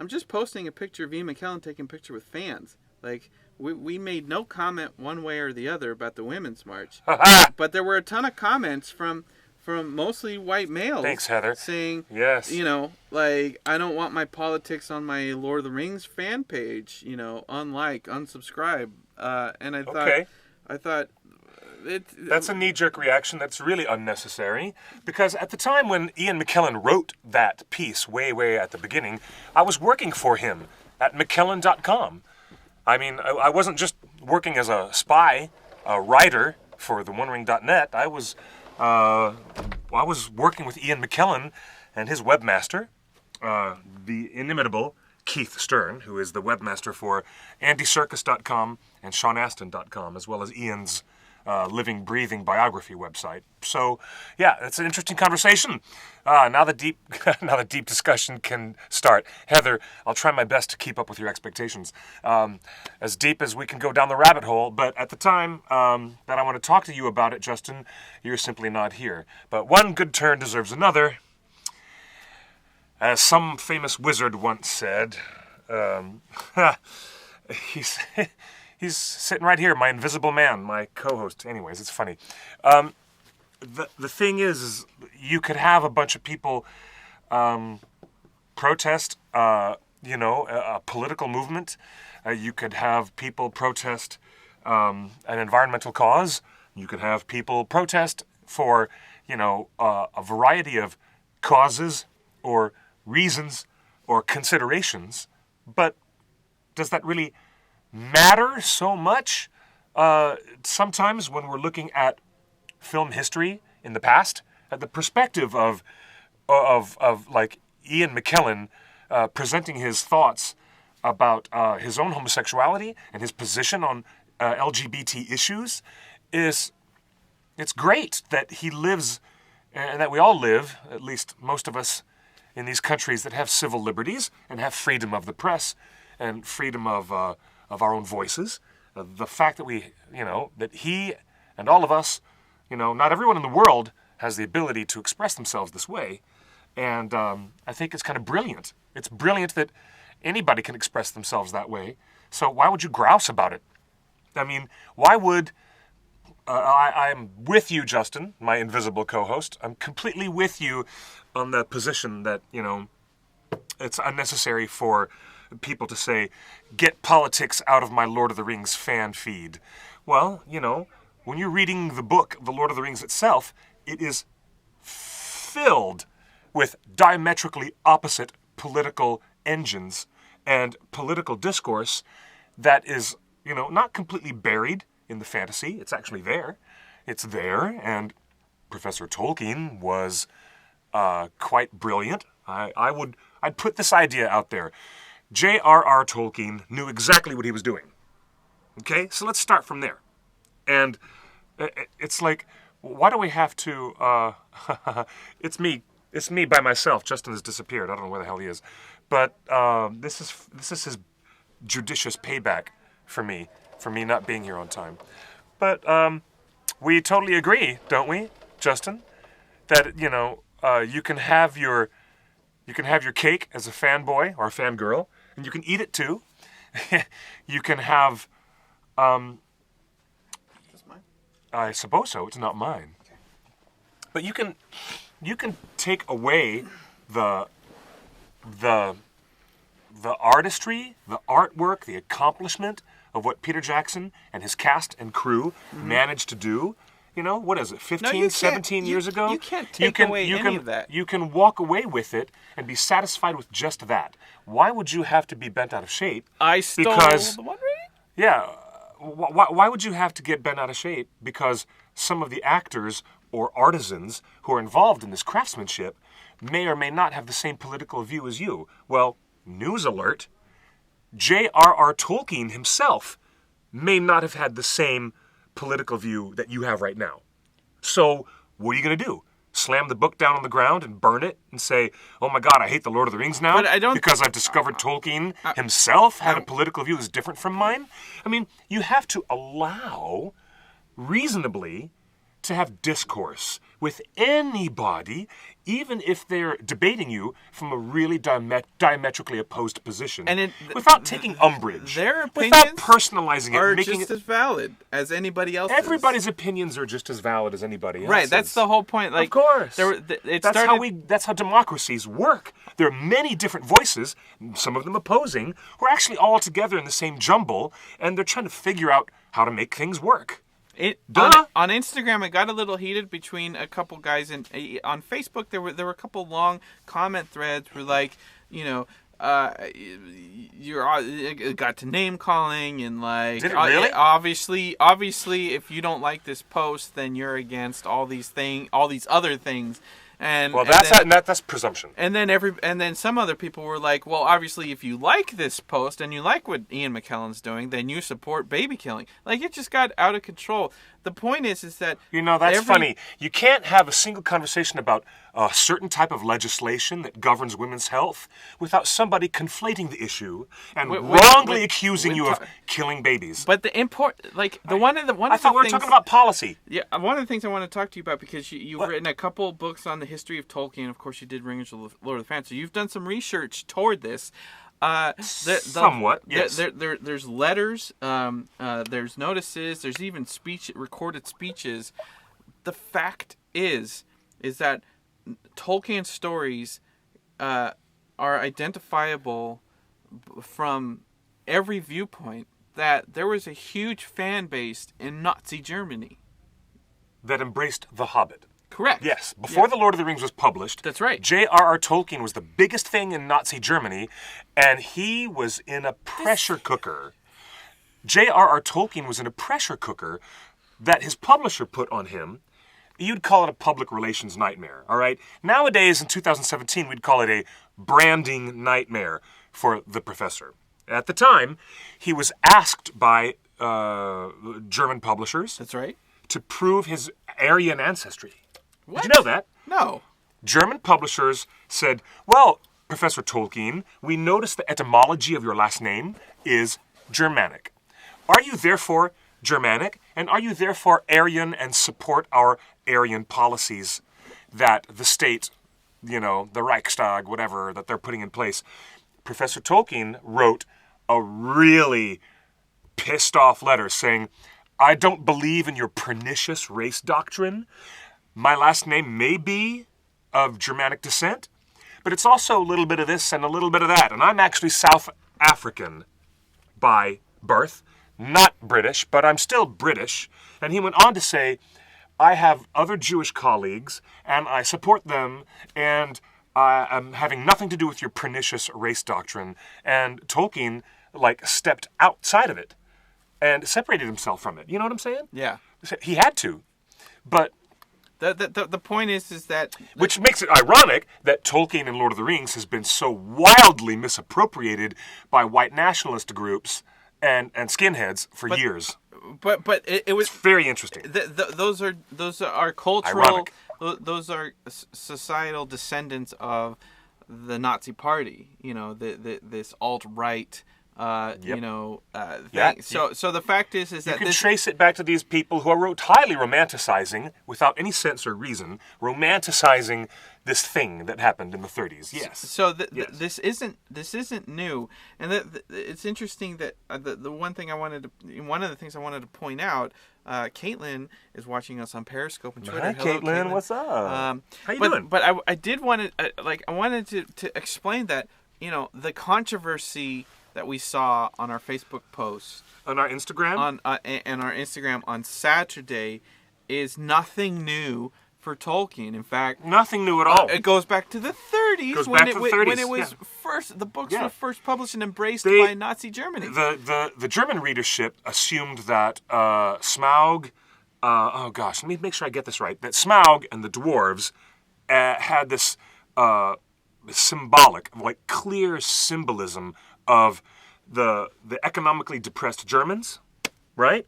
just posting a picture of Ian McKellen taking a picture with fans? Like, we made no comment one way or the other about the Women's March. But there were a ton of comments from mostly white males. Thanks, Heather. Saying, yes, I don't want my politics on my Lord of the Rings fan page, unlike, unsubscribe. And I thought, that's a knee-jerk reaction that's really unnecessary, because at the time when Ian McKellen wrote that piece way at the beginning, I was working for him at McKellen.com. I mean, I wasn't just working as a spy, a writer for the OneRing.net. I was working with Ian McKellen and his webmaster, the inimitable Keith Stern, who is the webmaster for AndyCircus.com and SeanAstin.com, as well as Ian's living, breathing biography website. So, yeah, it's an interesting conversation. Now the deep discussion can start. Heather, I'll try my best to keep up with your expectations, as deep as we can go down the rabbit hole. But at the time that I want to talk to you about it, Justin, you're simply not here. But one good turn deserves another. As some famous wizard once said, He's sitting right here, my invisible man, my co-host. Anyways, it's funny. The thing is you could have a bunch of people protest, a political movement. You could have people protest an environmental cause. You could have people protest for, a variety of causes or reasons or considerations. But does that really matter so much? Sometimes when we're looking at film history in the past, at the perspective of like Ian McKellen presenting his thoughts about his own homosexuality and his position on LGBT issues, it's great that he lives, and that we all live, at least most of us, in these countries that have civil liberties and have freedom of the press and freedom of our own voices. The fact that that he and all of us, not everyone in the world has the ability to express themselves this way. And I think it's kind of brilliant. It's brilliant that anybody can express themselves that way. So why would you grouse about it? I mean, why would... I'm with you, Justin, my invisible co-host. I'm completely with you on the position that, it's unnecessary for people to say, get politics out of my Lord of the Rings fan feed. Well, when you're reading the book, The Lord of the Rings itself, it is filled with diametrically opposite political engines and political discourse that is, not completely buried in the fantasy. It's actually there. It's there, and Professor Tolkien was quite brilliant. I'd put this idea out there. J.R.R. Tolkien knew exactly what he was doing. Okay? So let's start from there. And it's like, why do we have to... It's me by myself. Justin has disappeared. I don't know where the hell he is. But this is his judicious payback for me not being here on time. But we totally agree, don't we, Justin? That, you can have your cake as a fanboy or a fangirl, and you can eat it too. You can have... Is this mine? I suppose so. It's not mine. Okay. But you can take away the artistry, the artwork, the accomplishment of what Peter Jackson and his cast and crew managed to do. What is it, 15, 17 years ago? You can't take away any of that. You can walk away with it and be satisfied with just that. Why would you have to be bent out of shape? I stole the One Ring? Yeah. Why would you have to get bent out of shape? Because some of the actors or artisans who are involved in this craftsmanship may or may not have the same political view as you. Well, news alert, J.R.R. Tolkien himself may not have had the same political view that you have right now. So, what are you going to do? Slam the book down on the ground and burn it and say, oh my God, I hate the Lord of the Rings now because I've discovered Tolkien himself had a political view that's different from mine? I mean, you have to allow reasonably to have discourse with anybody, even if they're debating you from a really diametrically opposed position, without taking umbrage, their opinions without personalizing it, are making just it as valid as anybody else's. Everybody's opinions are just as valid as anybody else's. Right, that's the whole point. Like, of course, that's how democracies work. There are many different voices, some of them opposing, who are actually all together in the same jumble, and they're trying to figure out how to make things work. On Instagram, it got a little heated between a couple guys, and on Facebook there were a couple long comment threads where, like, you know, it got to name calling and like. Did it really? Obviously, if you don't like this post, then you're against all these other things. And that's presumption. And then some other people were like, well, obviously, if you like this post and you like what Ian McKellen's doing, then you support baby killing. Like, it just got out of control. The point is that that's funny. You can't have a single conversation about a certain type of legislation that governs women's health without somebody conflating the issue and wrongly accusing you of killing babies. But the one of the I thought we were talking about policy. Yeah, one of the things I want to talk to you about, because you've written a couple books on the history of Tolkien. Of course, you did Ringers of the Lord of the Fans, so you've done some research toward this. Somewhat, yes. There's letters, there's notices, there's even recorded speeches. The fact is that Tolkien's stories are identifiable from every viewpoint, that there was a huge fan base in Nazi Germany that embraced The Hobbit. Correct. Yes. Before The Lord of the Rings was published, that's right. J.R.R. Tolkien was the biggest thing in Nazi Germany, and he was in a pressure cooker. J.R.R. Tolkien was in a pressure cooker that his publisher put on him. You'd call it a public relations nightmare, all right? Nowadays, in 2017, we'd call it a branding nightmare for the professor. At the time, he was asked by German publishers. That's right. To prove his Aryan ancestry. What? Did you know that? No. German publishers said, well, Professor Tolkien, we noticed the etymology of your last name is Germanic. Are you therefore Germanic? And are you therefore Aryan and support our Aryan policies that the state, the Reichstag, whatever, that they're putting in place? Professor Tolkien wrote a really pissed off letter saying, I don't believe in your pernicious race doctrine. My last name may be of Germanic descent, but it's also a little bit of this and a little bit of that. And I'm actually South African by birth, not British, but I'm still British. And he went on to say, I have other Jewish colleagues, and I support them, and I'm having nothing to do with your pernicious race doctrine. And Tolkien, stepped outside of it and separated himself from it. You know what I'm saying? Yeah. He had to. But the point is that... Which makes it ironic that Tolkien in Lord of the Rings has been so wildly misappropriated by white nationalist groups and skinheads for years. But it was... It's very interesting. Those are cultural... Ironic. Those are societal descendants of the Nazi Party. This alt-right... thing. So the fact is that you can trace it back to these people who are highly romanticizing, without any sense or reason, romanticizing this thing that happened in the 30s. Yes. So this isn't new, and it's interesting that one of the things I wanted to point out. Caitlin is watching us on Periscope and Twitter. Hi, Hello, Caitlin. What's up? How you doing? But I did want to explain that the controversy that we saw on our Facebook post, on our Instagram, and our Instagram on Saturday, is nothing new for Tolkien. In fact, nothing new at all. It goes back to the 30s when it was first. The books were first published and embraced by Nazi Germany. The German readership assumed that Smaug oh gosh, let me make sure I get this right. That Smaug and the dwarves had this symbolic, like clear symbolism of the economically depressed Germans, right?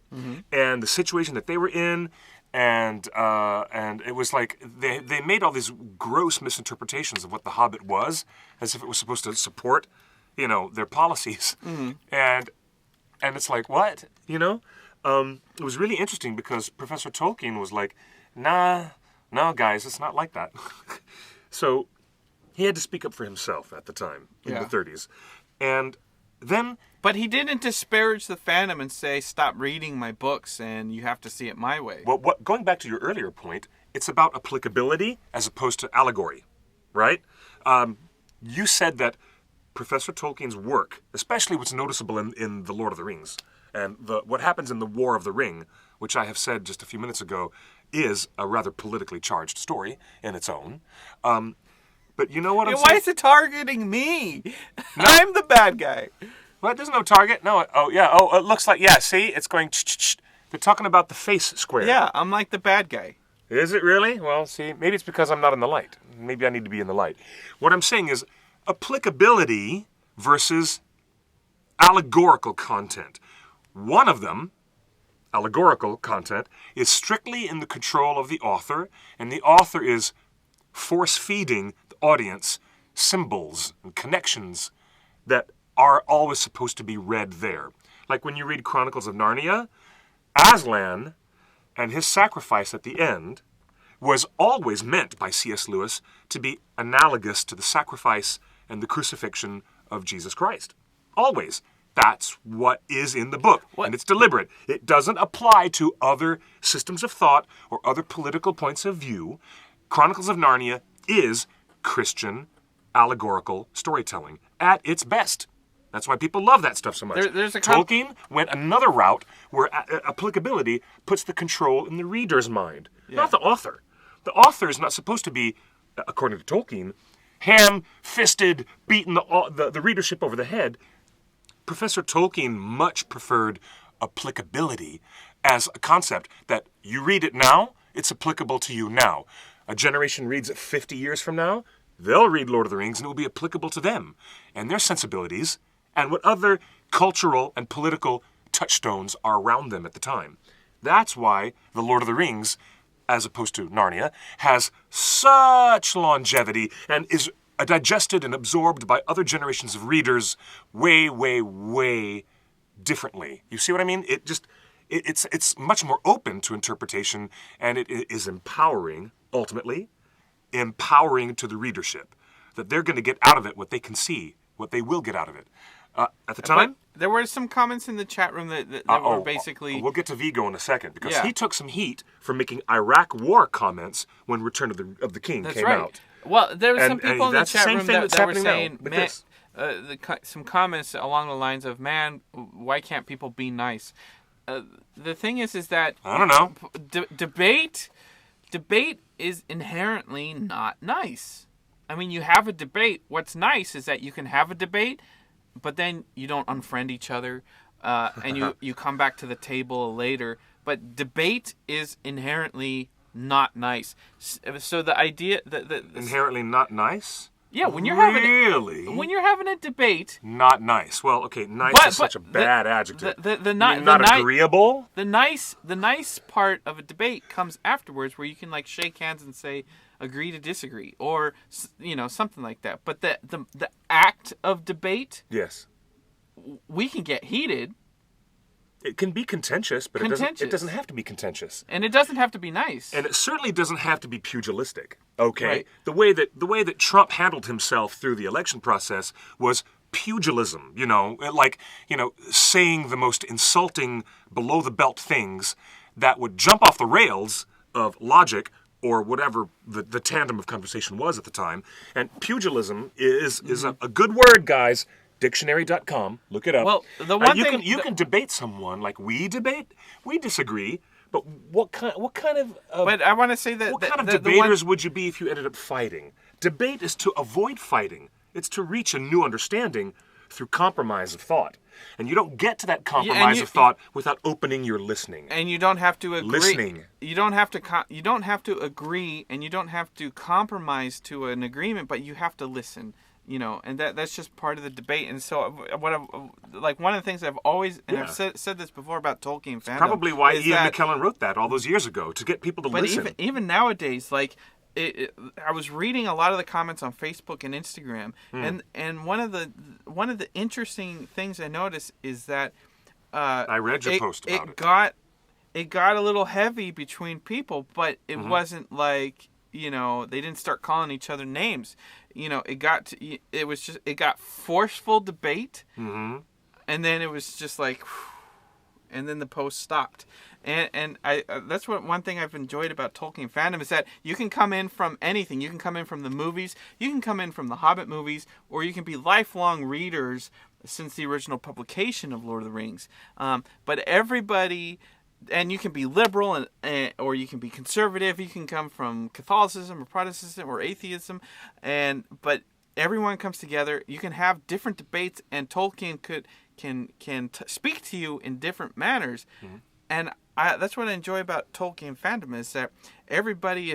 And the situation that they were in, and it was like they made all these gross misinterpretations of what the Hobbit was, as if it was supposed to support, their policies, and it's like, what, It was really interesting because Professor Tolkien was like, no, guys, it's not like that. So he had to speak up for himself at the time, in the 30s. And then... But he didn't disparage the fandom and say, stop reading my books and you have to see it my way. Well, going back to your earlier point, it's about applicability as opposed to allegory, right? You said that Professor Tolkien's work, especially what's noticeable in The Lord of the Rings, and what happens in The War of the Ring, which I have said just a few minutes ago, is a rather politically charged story in its own. But you know what I'm saying? Why is it targeting me? No. I'm the bad guy. What? There's no target? No. Oh, yeah. Oh, it looks like, yeah, see? It's going... They're talking about the face square. Yeah, I'm like the bad guy. Is it really? Well, see, maybe it's because I'm not in the light. Maybe I need to be in the light. What I'm saying is applicability versus allegorical content. One of them, allegorical content, is strictly in the control of the author, and the author is force-feeding the audience symbols and connections that are always supposed to be read there. Like when you read Chronicles of Narnia, Aslan and his sacrifice at the end was always meant by C.S. Lewis to be analogous to the sacrifice and the crucifixion of Jesus Christ. Always. That's what is in the book, and it's deliberate. It doesn't apply to other systems of thought or other political points of view. Chronicles of Narnia is Christian allegorical storytelling at its best. That's why people love that stuff so much. Tolkien went another route where applicability puts the control in the reader's mind, not the author. The author is not supposed to be, according to Tolkien, ham-fisted, beating the readership over the head. Professor Tolkien much preferred applicability as a concept that you read it now, it's applicable to you now. A generation reads it 50 years from now, they'll read Lord of the Rings and it will be applicable to them and their sensibilities and what other cultural and political touchstones are around them at the time. That's why The Lord of the Rings, as opposed to Narnia, has such longevity and is digested and absorbed by other generations of readers way, way, way differently. You see what I mean? It's much more open to interpretation, and it is empowering, ultimately, empowering to the readership, that they're going to get out of it what they can see, what they will get out of it. At the time... But there were some comments in the chat room that were basically... We'll get to Vigo in a second, because he took some heat for making Iraq War comments when Return of the King came out. Well, there were some people in the chat room that were saying, some comments along the lines of, man, why can't people be nice? The thing is that... I don't know. Debate is inherently not nice. I mean, you have a debate. What's nice is that you can have a debate, but then you don't unfriend each other, and you come back to the table later. But debate is inherently not nice. So the idea that inherently not nice. Yeah, when you're having a debate, not nice. Well, okay, nice is such a bad adjective. Not agreeable. The nice part of a debate comes afterwards, where you can like shake hands and say agree to disagree, or something like that. But the act of debate, yes, we can get heated. It can be contentious, but it doesn't have to be contentious. And it doesn't have to be nice. And it certainly doesn't have to be pugilistic. Okay? Right. The way that Trump handled himself through the election process was pugilism, saying the most insulting below the belt things that would jump off the rails of logic or whatever the tandem of conversation was at the time. And pugilism is a good word, guys. Dictionary.com. Look it up. Well, the one thing you can debate someone like we debate. We disagree, but what kind of? But I want to say that what kind of debaters would you be if you ended up fighting? Debate is to avoid fighting. It's to reach a new understanding through compromise of thought. And you don't get to that compromise of thought without opening your listening. And you don't have to agree. Listening. You don't have to. You don't have to agree, and you don't have to compromise to an agreement. But you have to listen. You know, and that's just part of the debate. And so, one of the things I've always, and I've said this before about Tolkien fandom. Probably why Ian McKellen wrote that all those years ago, to get people to listen. But even nowadays, like, I was reading a lot of the comments on Facebook and Instagram, and one of the interesting things I noticed is that I read your post about it got a little heavy between people, but it wasn't like, you know, they didn't start calling each other names. You know, it got forceful debate, and then it was just like, and then the post stopped. And that's one thing I've enjoyed about Tolkien fandom is that you can come in from anything. You can come in from the movies, you can come in from the Hobbit movies, or you can be lifelong readers since the original publication of Lord of the Rings. But everybody, and you can be liberal or you can be conservative. You can come from Catholicism or Protestantism or atheism, but everyone comes together. You can have different debates, and Tolkien can speak to you in different manners. And that's what I enjoy about Tolkien fandom, is that everybody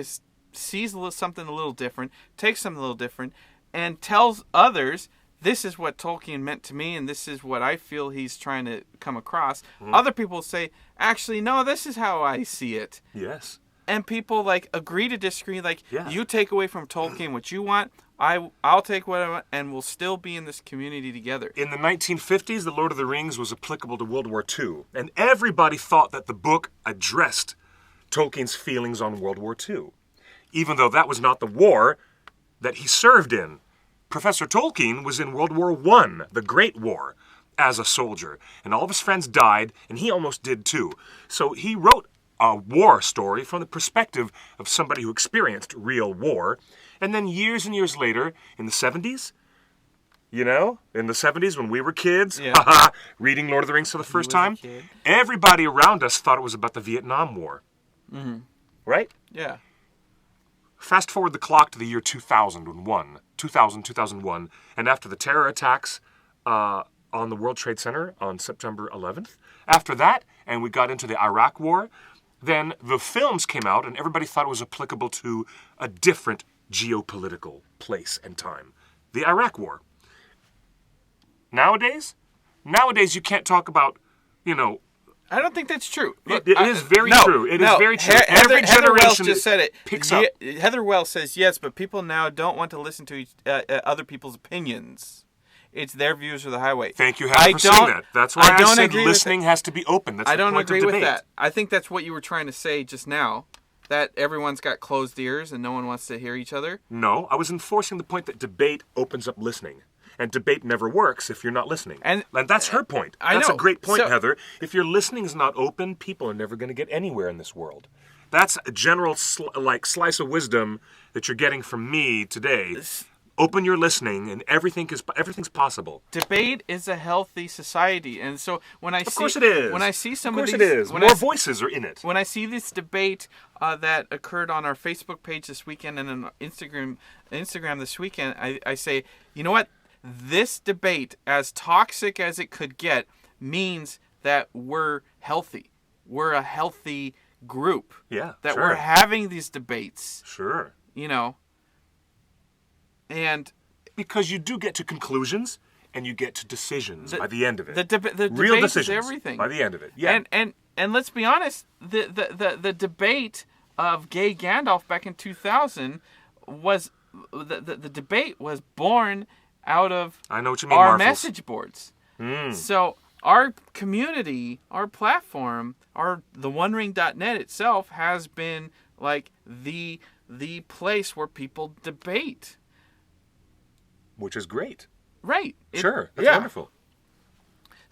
sees something a little different, takes something a little different, and tells others, this is what Tolkien meant to me, and this is what I feel he's trying to come across. Other people say, actually, no, this is how I see it. Yes. And people, like, agree to disagree. Like, you take away from Tolkien what you want, I'll take what I want, and we'll still be in this community together. In the 1950s, The Lord of the Rings was applicable to World War II, and everybody thought that the book addressed Tolkien's feelings on World War II, even though that was not the war that he served in. Professor Tolkien was in World War I, the Great War, as a soldier, and all of his friends died, and he almost did too. So he wrote a war story from the perspective of somebody who experienced real war. And then years and years later, in the 70s, you know, in the 70s when we were kids, reading Lord of the Rings for the first time, everybody around us thought it was about the Vietnam War. Right? Yeah. Fast forward the clock to the year 2001, and after the terror attacks on the World Trade Center on September 11th, after that, and we got into the Iraq War, then the films came out, and everybody thought it was applicable to a different geopolitical place and time. The Iraq War. Nowadays you can't talk about, you know... I don't think that's true. Look, it is very true. It is very true. Every Heather generation Wells just said it. Picks up. Heather Wells says yes, but people now don't want to listen to other people's opinions. It's their views or the highway. Thank you, Heather, for saying that. That's why I said listening has to be open. That's I the don't point agree of with debate. that. I think that's what you were trying to say just now, that everyone's got closed ears and no one wants to hear each other. No, I was enforcing the point that debate opens up listening. And debate never works if you're not listening. And that's her point. That's a great point, Heather. If your listening is not open, people are never going to get anywhere in this world. That's a general slice of wisdom that you're getting from me today. Open your listening, and everything's possible. Debate is a healthy society, and so when I of course it is. When I see some of these, course it is. More voices are in it. When I see this debate that occurred on our Facebook page this weekend and on Instagram this weekend, I say, you know what? This debate, as toxic as it could get, means that we're healthy. We're a healthy group. Yeah, that sure. we're having these debates. Sure. You know. And because you do get to conclusions and you get to decisions by the end of it. The real debate decisions is everything by the end of it. Yeah. And let's be honest, the debate of gay Gandalf back in 2000 was the debate was born out of I know what you mean, our Marfels. message boards. So our community, our platform, the OneRing.net itself has been like the place where people debate. Which is great. Right. Sure. That's wonderful.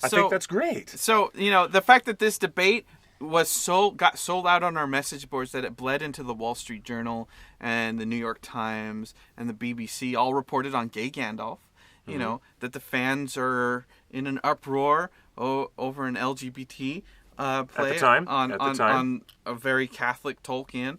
I think that's great. So, you know, the fact that this debate got sold out on our message boards, that it bled into the Wall Street Journal and the New York Times and the BBC, all reported on gay Gandalf. You know, that the fans are in an uproar over an LGBT play at the time. on a very Catholic Tolkien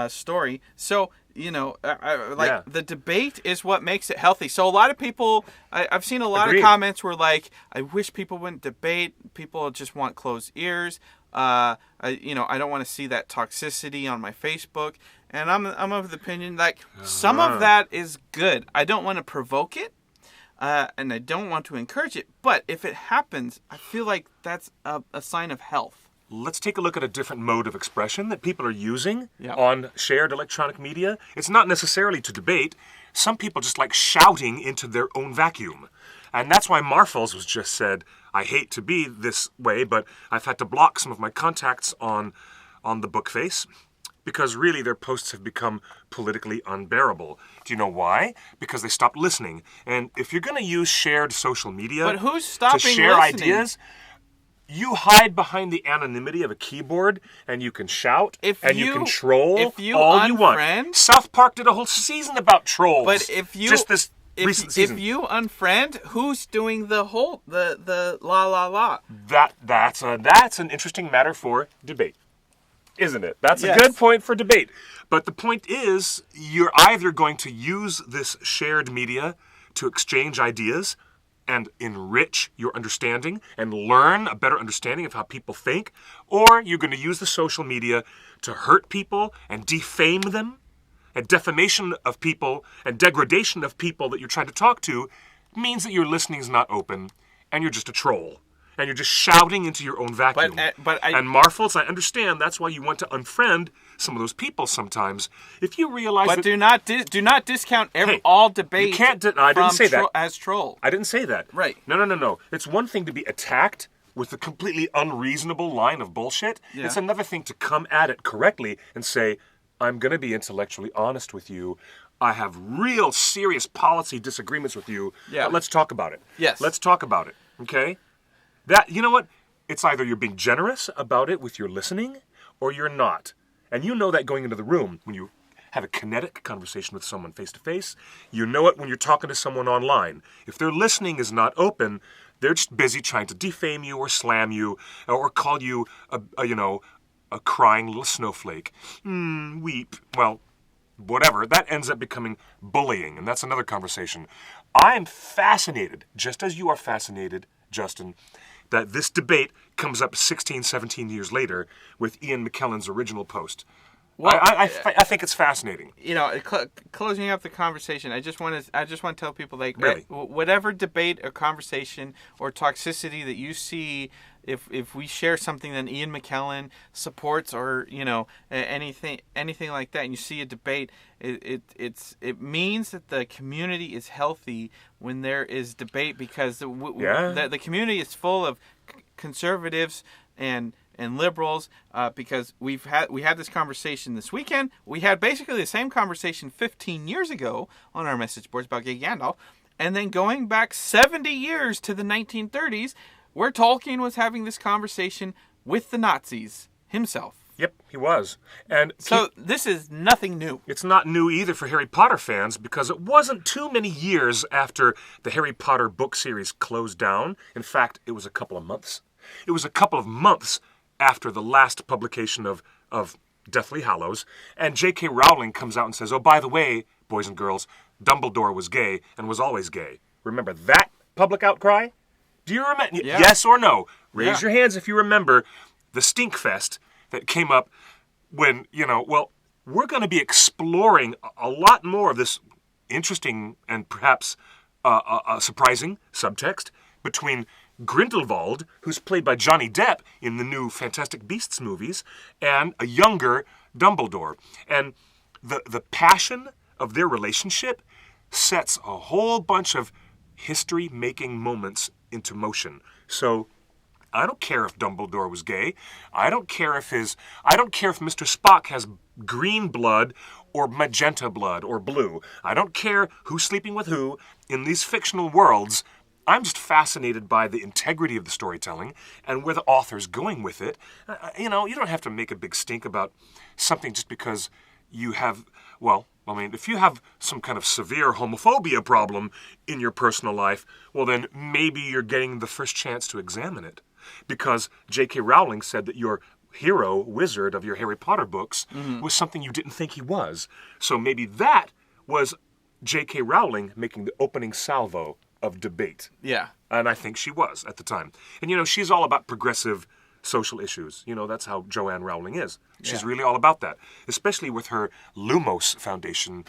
story. So Yeah. the debate is what makes it healthy. So a lot of people, I've seen a lot Agreed. of comments where like, I wish people wouldn't debate. People just want closed ears. I don't want to see that toxicity on my Facebook. And I'm of the opinion like some of that is good. I don't want to provoke it. And I don't want to encourage it. But if it happens, I feel like that's a sign of health. Let's take a look at a different mode of expression that people are using Yeah. on shared electronic media. It's not necessarily to debate. Some people just like shouting into their own vacuum. And that's why Marfels was just said, I hate to be this way, but I've had to block some of my contacts on the Bookface because really their posts have become politically unbearable. Do you know why? Because they stopped listening. And if you're going to use shared social media But who's stopping to share listening? ideas, you hide behind the anonymity of a keyboard and you can shout you can troll if you all you want. unfriend- South Park did a whole season about trolls. But if you just this recent season. if you unfriend, who's doing the whole the la la la? That's an interesting matter for debate, isn't it? That's Yes. a good point for debate. But the point is, you're either going to use this shared media to exchange ideas and enrich your understanding and learn a better understanding of how people think, or you're going to use the social media to hurt people and defame them, and defamation of people and degradation of people that you're trying to talk to means that your listening is not open and you're just a troll. And you're just shouting into your own vacuum. And Marfels, I understand that's why you want to unfriend some of those people sometimes. If you realize But that... do not discount Hey, all debate. you can't I didn't say that. As troll. I didn't say that. Right. No. It's one thing to be attacked with a completely unreasonable line of bullshit. Yeah. It's another thing to come at it correctly and say, I'm going to be intellectually honest with you. I have real serious policy disagreements with you. Yeah. But let's talk about it. Yes. Let's talk about it. Okay? You know what? It's either you're being generous about it with your listening or you're not. And you know that going into the room when you have a kinetic conversation with someone face to face. You know it when you're talking to someone online. If their listening is not open, they're just busy trying to defame you or slam you or call you a crying little snowflake. Weep. Well, whatever. That ends up becoming bullying, and that's another conversation. I am fascinated, just as you are fascinated, Justin, that this debate comes up 16, 17 years later with Ian McKellen's original post. Well, I think it's fascinating. Closing up the conversation, I just want to tell people like Really? whatever debate or conversation or toxicity that you see, if we share something that Ian McKellen supports or anything like that, and you see a debate, it means that the community is healthy when there is debate because the community is full of conservatives and liberals because we had this conversation this weekend. We had basically the same conversation 15 years ago on our message boards about gay Gandalf, and then going back 70 years to the 1930s, where Tolkien was having this conversation with the Nazis himself. Yep, he was. And so this is nothing new. It's not new either for Harry Potter fans because it wasn't too many years after the Harry Potter book series closed down. In fact, it was a couple of months. It was a couple of months after the last publication of Deathly Hallows, and J.K. Rowling comes out and says, oh, by the way, boys and girls, Dumbledore was gay and was always gay. Remember that public outcry? Do you remember? Yeah. Yes or no? Raise Yeah. your hands if you remember the Stinkfest that came up when, we're going to be exploring a lot more of this interesting and perhaps surprising subtext between Grindelwald, who's played by Johnny Depp in the new Fantastic Beasts movies, and a younger Dumbledore. And the passion of their relationship sets a whole bunch of history-making moments into motion. So I don't care if Dumbledore was gay. I don't care if Mr. Spock has green blood or magenta blood or blue. I don't care who's sleeping with who in these fictional worlds. I'm just fascinated by the integrity of the storytelling and where the author's going with it. You don't have to make a big stink about something just because you have, if you have some kind of severe homophobia problem in your personal life, well, then maybe you're getting the first chance to examine it. Because J.K. Rowling said that you're hero wizard of your Harry Potter books was something you didn't think he was. So maybe that was J.K. Rowling making the opening salvo of debate. Yeah. And I think she was at the time. And, you know, she's all about progressive social issues. You know, that's how Joanne Rowling is. She's really all about that, especially with her Lumos Foundation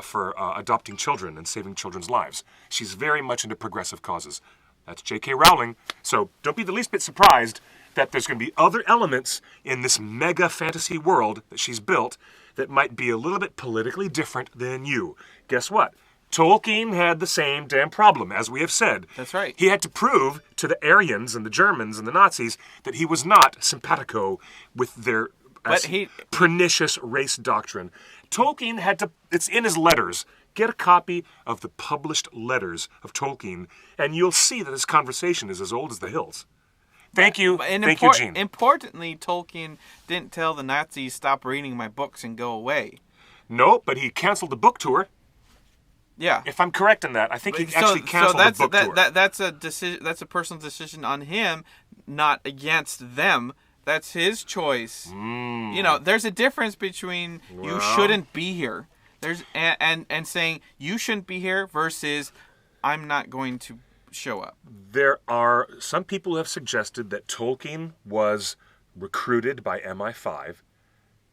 for adopting children and saving children's lives. She's very much into progressive causes. That's J.K. Rowling. So don't be the least bit surprised that there's going to be other elements in this mega fantasy world that she's built that might be a little bit politically different than you. Guess what? Tolkien had the same damn problem, as we have said. That's right. He had to prove to the Aryans and the Germans and the Nazis that he was not simpatico with their pernicious race doctrine. Tolkien had to, it's in his letters. Get a copy of the published letters of Tolkien, and you'll see that this conversation is as old as the hills. Thank you. Thank you, Gene. Importantly, Tolkien didn't tell the Nazis, stop reading my books and go away. No, but he canceled the book tour. Yeah. If I'm correct in that, I think he actually canceled the book tour. That's a decision. That's a personal decision on him, not against them. That's his choice. You know, there's a difference between you shouldn't be here. There's and saying you shouldn't be here versus I'm not going to show up. There are some people who have suggested that Tolkien was recruited by MI5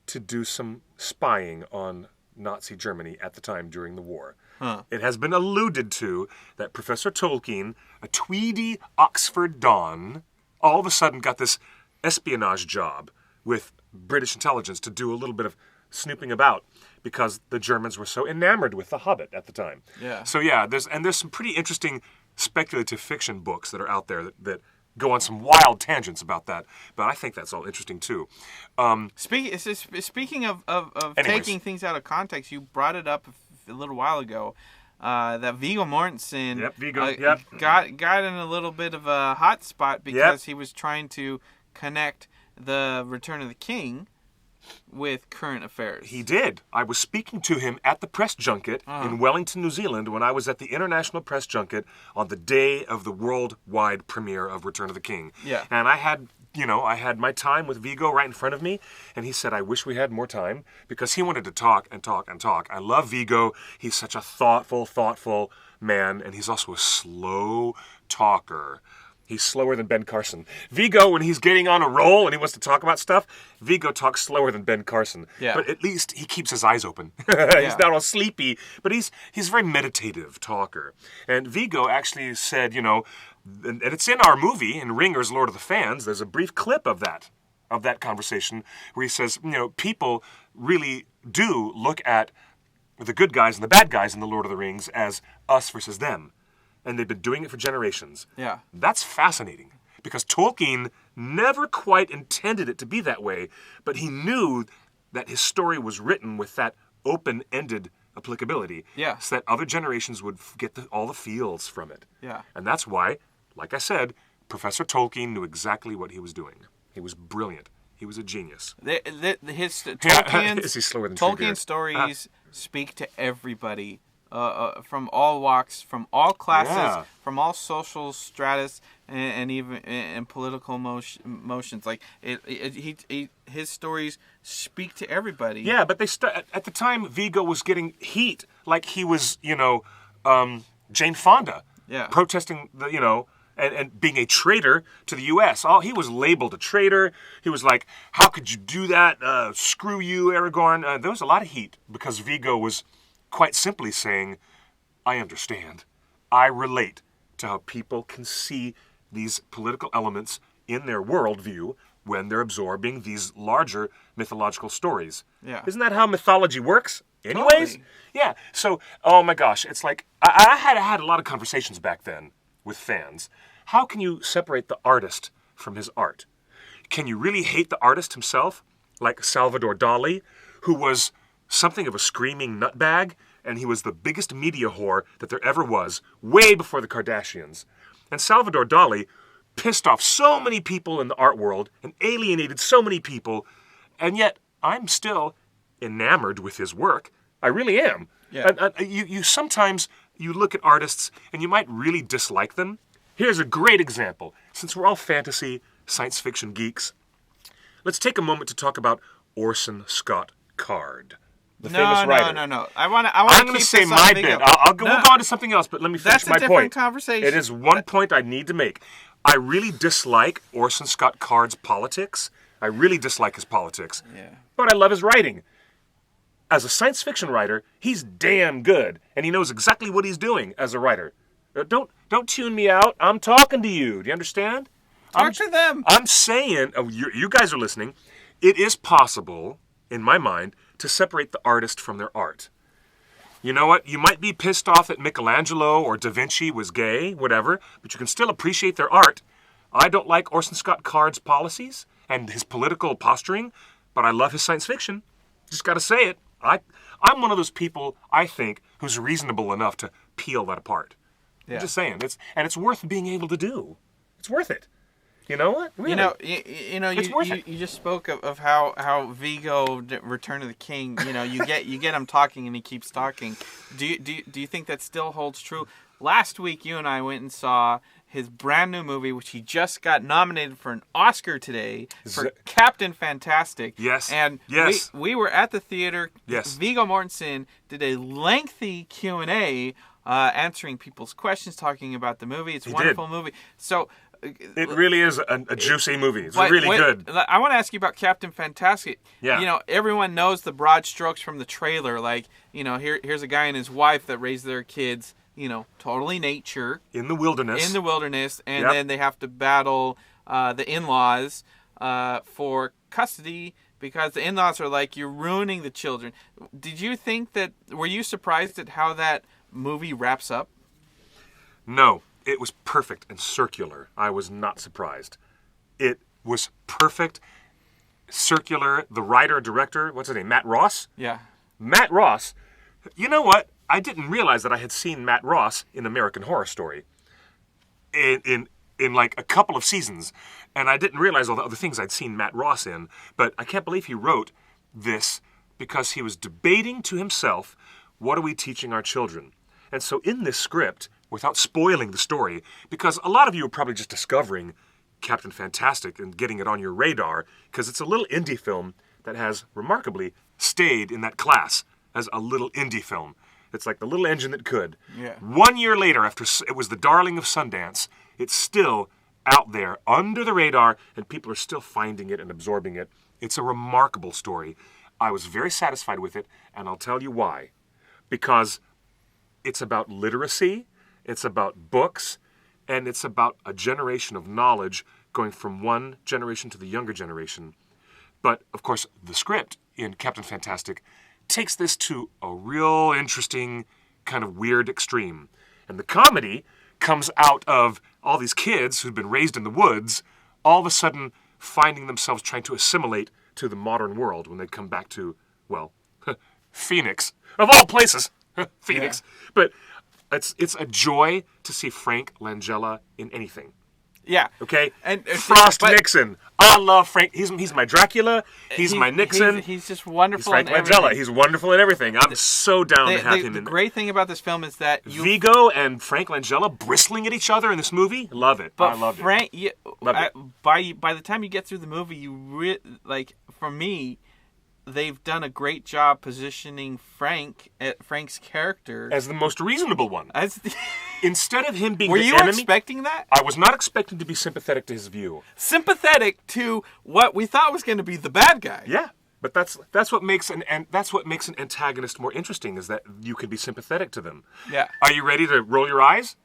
to do some spying on Nazi Germany at the time during the war. It has been alluded to that Professor Tolkien, a tweedy Oxford Don, all of a sudden got this espionage job with British intelligence to do a little bit of snooping about because the Germans were so enamored with The Hobbit at the time. Yeah. So yeah, there's some pretty interesting speculative fiction books that are out there that go on some wild tangents about that. But I think that's all interesting too. Speaking of taking things out of context, you brought it up a little while ago. That Viggo Mortensen got in a little bit of a hot spot because he was trying to connect the Return of the King with current affairs. He did. I was speaking to him at the press junket in Wellington, New Zealand, when I was at the International Press Junket on the day of the worldwide premiere of Return of the King. Yeah. And I had my time with Viggo right in front of me, and he said, I wish we had more time, because he wanted to talk and talk and talk. I love Viggo. He's such a thoughtful man, and he's also a slow talker. He's slower than Ben Carson. Viggo, when he's getting on a roll and he wants to talk about stuff, Viggo talks slower than Ben Carson. Yeah. But at least he keeps his eyes open. He's not all sleepy, but he's a very meditative talker. And Viggo actually said, and it's in our movie, in Ringer's Lord of the Fans, there's a brief clip of that conversation where he says, people really do look at the good guys and the bad guys in the Lord of the Rings as us versus them. And they've been doing it for generations. Yeah. That's fascinating, because Tolkien never quite intended it to be that way, but he knew that his story was written with that open-ended applicability, so that other generations would get all the feels from it. Yeah. And that's why, like I said, Professor Tolkien knew exactly what he was doing. He was brilliant. He was a genius. Tolkien's stories speak to everybody. From all walks, from all classes, from all social stratus, and even in political motions. Like his stories speak to everybody. Yeah, but at the time, Viggo was getting heat, like he was, Jane Fonda, protesting and being a traitor to the U.S. He was labeled a traitor. He was like, "How could you do that? Screw you, Aragorn." There was a lot of heat because Viggo was quite simply saying, I understand. I relate to how people can see these political elements in their worldview when they're absorbing these larger mythological stories. Yeah. Isn't that how mythology works? Anyways? Totally. Yeah. So, oh my gosh, it's like, I had a lot of conversations back then with fans. How can you separate the artist from his art? Can you really hate the artist himself? Like Salvador Dali, who was something of a screaming nutbag, and he was the biggest media whore that there ever was, way before the Kardashians. And Salvador Dali pissed off so many people in the art world and alienated so many people, and yet I'm still enamored with his work. I really am. Yeah. You sometimes you look at artists and you might really dislike them. Here's a great example. Since we're all fantasy, science fiction geeks, let's take a moment to talk about Orson Scott Card, the No, famous writer. no. I want to. I'm going to say my bit. We'll go on to something else, but let me finish That's a my different point. conversation. It is one point I need to make. I really dislike Orson Scott Card's politics. I really dislike his politics. Yeah. But I love his writing. As a science fiction writer, he's damn good, and he knows exactly what he's doing as a writer. Don't tune me out. I'm talking to you. Do you understand? Talk to them. I'm saying, you guys are listening. It is possible, in my mind, to separate the artist from their art. You know what? You might be pissed off that Michelangelo or Da Vinci was gay, whatever, but you can still appreciate their art. I don't like Orson Scott Card's policies and his political posturing, but I love his science fiction. Just got to say it. I'm one of those people, I think, who's reasonable enough to peel that apart. Yeah. I'm just saying. It's worth being able to do. It's worth it. You know what? Really. It's worth it. You just spoke of how Vigo Return of the King. You get him talking and he keeps talking. Do you think that still holds true? Last week you and I went and saw his brand new movie, which he just got nominated for an Oscar today for Captain Fantastic. Yes. And yes. we were at the theater. Yes. Viggo Mortensen did a lengthy Q&A answering people's questions, talking about the movie. It's a wonderful movie. So. It really is a juicy movie. It's really good. I want to ask you about Captain Fantastic. Yeah. Everyone knows the broad strokes from the trailer. Like, here's a guy and his wife that raise their kids, totally nature. In the wilderness. And then they have to battle the in-laws for custody because the in-laws are like, you're ruining the children. Were you surprised at how that movie wraps up? No. It was perfect and circular. I was not surprised. It was perfect, circular. The writer, director, what's his name? Matt Ross? Yeah. Matt Ross. You know what? I didn't realize that I had seen Matt Ross in American Horror Story in like a couple of seasons. And I didn't realize all the other things I'd seen Matt Ross in. But I can't believe he wrote this because he was debating to himself, what are we teaching our children? And so in this script, without spoiling the story, because a lot of you are probably just discovering Captain Fantastic and getting it on your radar, because it's a little indie film that has remarkably stayed in that class as a little indie film. It's like the little engine that could. Yeah. 1 year later, after it was the darling of Sundance, it's still out there under the radar, and people are still finding it and absorbing it. It's a remarkable story. I was very satisfied with it, and I'll tell you why. Because it's about literacy, it's about books, and it's about a generation of knowledge going from one generation to the younger generation. But, of course, the script in Captain Fantastic takes this to a real interesting, kind of weird extreme. And the comedy comes out of all these kids who've been raised in the woods, all of a sudden finding themselves trying to assimilate to the modern world when they come back to, well, Phoenix. Of all places, Phoenix. Yeah. But it's a joy to see Frank Langella in anything. Yeah. Okay? And Frost Nixon. I love Frank. He's my Dracula. He's my Nixon. He's just wonderful. He's Frank Langella. He's wonderful in everything. I'm so down to have him in. The great thing about this film is that Vigo and Frank Langella bristling at each other in this movie. Love it. But I loved it. Loved it. By the time you get through the movie, for me, they've done a great job positioning Frank's character as the most reasonable one. Instead of him being the enemy. Were you expecting that? I was not expecting to be sympathetic to his view. Sympathetic to what we thought was going to be the bad guy. Yeah, but that's what makes an antagonist more interesting, is that you can be sympathetic to them. Yeah. Are you ready to roll your eyes?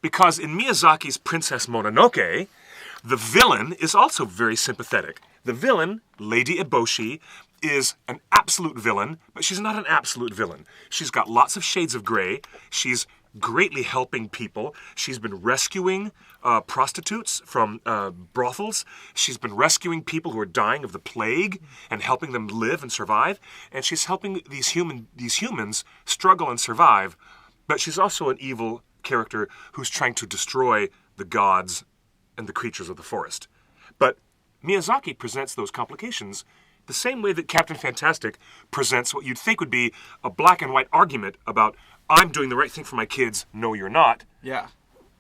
Because in Miyazaki's Princess Mononoke, the villain is also very sympathetic. The villain, Lady Eboshi, is an absolute villain, but she's not an absolute villain. She's got lots of shades of gray. She's greatly helping people. She's been rescuing prostitutes from brothels. She's been rescuing people who are dying of the plague and helping them live and survive. And she's helping these humans struggle and survive. But she's also an evil character who's trying to destroy the gods and the creatures of the forest. But Miyazaki presents those complications the same way that Captain Fantastic presents what you'd think would be a black and white argument about, I'm doing the right thing for my kids, no you're not. Yeah.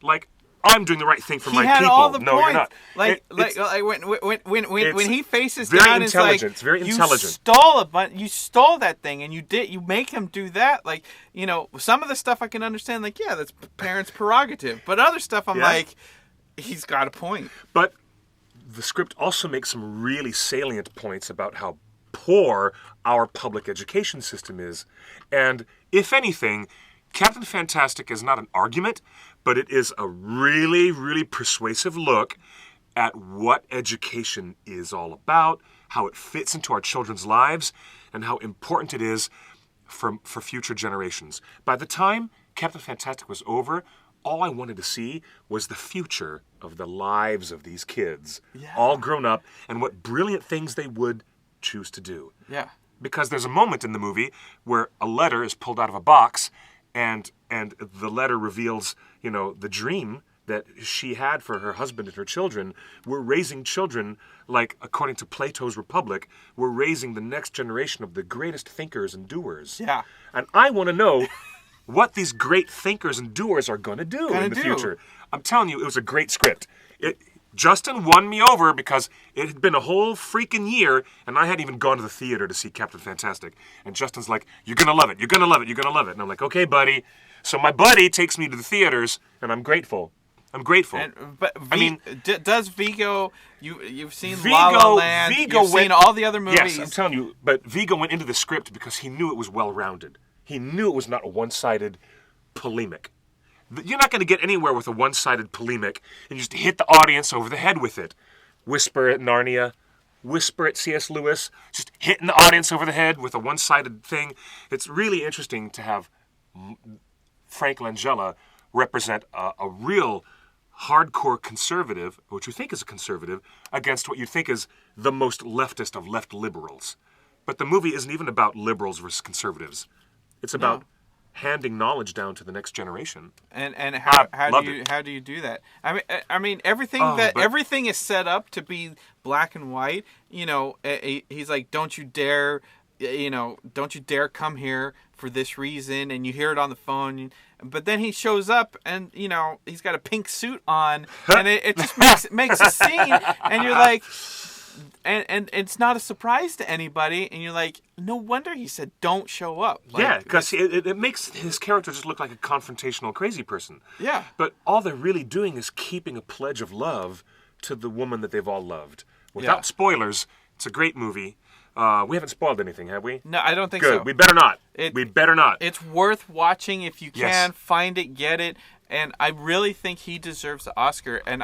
Like, I'm doing the right thing for He my had people. all the No, points. you're not. Like It's when he faces very down, it's like intelligent. It's very you intelligent. you stole that thing, and you make him do that. Like, some of the stuff I can understand. Like, yeah, that's parents' prerogative, but other stuff I'm Yeah. like, he's got a point. But the script also makes some really salient points about how poor our public education system is. And if anything, Captain Fantastic is not an argument, but it is a really, really persuasive look at what education is all about, how it fits into our children's lives, and how important it is for future generations. By the time Captain Fantastic was over, all I wanted to see was the future of the lives of these kids, all grown up, and what brilliant things they would choose to do. Yeah. Because there's a moment in the movie where a letter is pulled out of a box, and the letter reveals, the dream that she had for her husband and her children. We're raising children, like, according to Plato's Republic, we're raising the next generation of the greatest thinkers and doers. Yeah. And I want to know what these great thinkers and doers are going to do in the future. I'm telling you, it was a great script. Justin won me over because it had been a whole freaking year, and I hadn't even gone to the theater to see Captain Fantastic. And Justin's like, "You're going to love it. You're going to love it. You're going to love it." And I'm like, "Okay, buddy." So my buddy takes me to the theaters, and I'm grateful. Does Vigo? You've seen Vigo, La La Land. You've seen all the other movies. Yes, I'm telling you. But Vigo went into the script because he knew it was well-rounded. He knew it was not a one-sided polemic. You're not going to get anywhere with a one-sided polemic and just hit the audience over the head with it. Whisper at Narnia, whisper at C.S. Lewis, just hitting the audience over the head with a one-sided thing. It's really interesting to have Frank Langella represent a real hardcore conservative, what you think is a conservative, against what you think is the most leftist of left liberals. But the movie isn't even about liberals versus conservatives. It's about handing knowledge down to the next generation. And how do you do that? I mean everything is set up to be black and white. He's like, don't you dare come here for this reason, and you hear it on the phone. But then he shows up, and he's got a pink suit on, and it just makes a scene, and you're like. And it's not a surprise to anybody, and you're like, no wonder he said don't show up. Like, because it makes his character just look like a confrontational crazy person. Yeah. But all they're really doing is keeping a pledge of love to the woman that they've all loved. Without spoilers, it's a great movie. We haven't spoiled anything, have we? No, I don't think Good. so. We better not. We better not. It's worth watching if you can. Yes. Find it, get it. And I really think he deserves the Oscar. And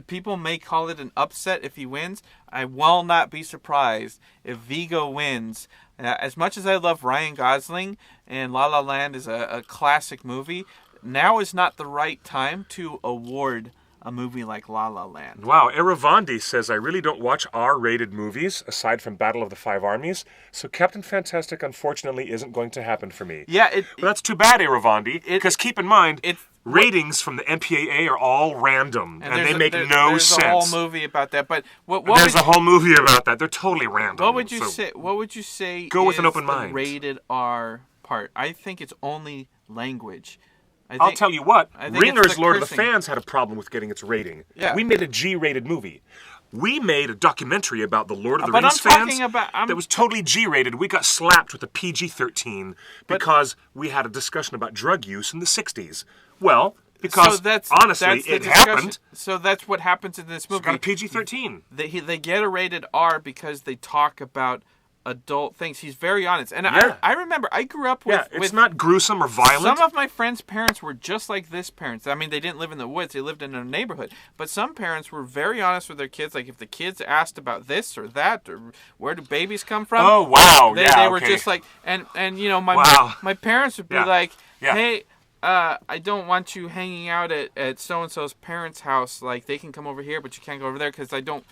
people may call it an upset if he wins. I will not be surprised if Vigo wins. As much as I love Ryan Gosling and La La Land is a classic movie, now is not the right time to award a movie like La La Land. Wow, Eravandi says, I really don't watch R-rated movies, aside from Battle of the Five Armies, so Captain Fantastic, unfortunately, isn't going to happen for me. Yeah, But that's too bad, Eravandi, because keep in mind, ratings from the MPAA are all random, and they make no sense. There's a whole movie about that, but there's a whole movie about that. They're totally random. What would you say? What would you say? Go with an open the mind. Rated R part. I think it's only language. I'll tell you what, Ringer's Lord of the cursing. Fans had a problem with getting its rating. Yeah. We made a G-rated movie. We made a documentary about the Lord of the Rings fans that was totally G-rated. We got slapped with a PG-13 because we had a discussion about drug use in the 60s. Well, because honestly, it happened. So that's what happens in this movie. It's got a PG-13. They get a rated R because they talk about adult things. He's very honest. And I remember I grew up with... Yeah, it's not gruesome or violent. Some of my friends' parents were just like this parents. I mean, they didn't live in the woods. They lived in a neighborhood. But some parents were very honest with their kids. Like, if the kids asked about this or that, or where do babies come from? Oh, wow. They were just like... And my parents would be like, hey... I don't want you hanging out at so-and-so's parents' house. Like, they can come over here, but you can't go over there because I don't,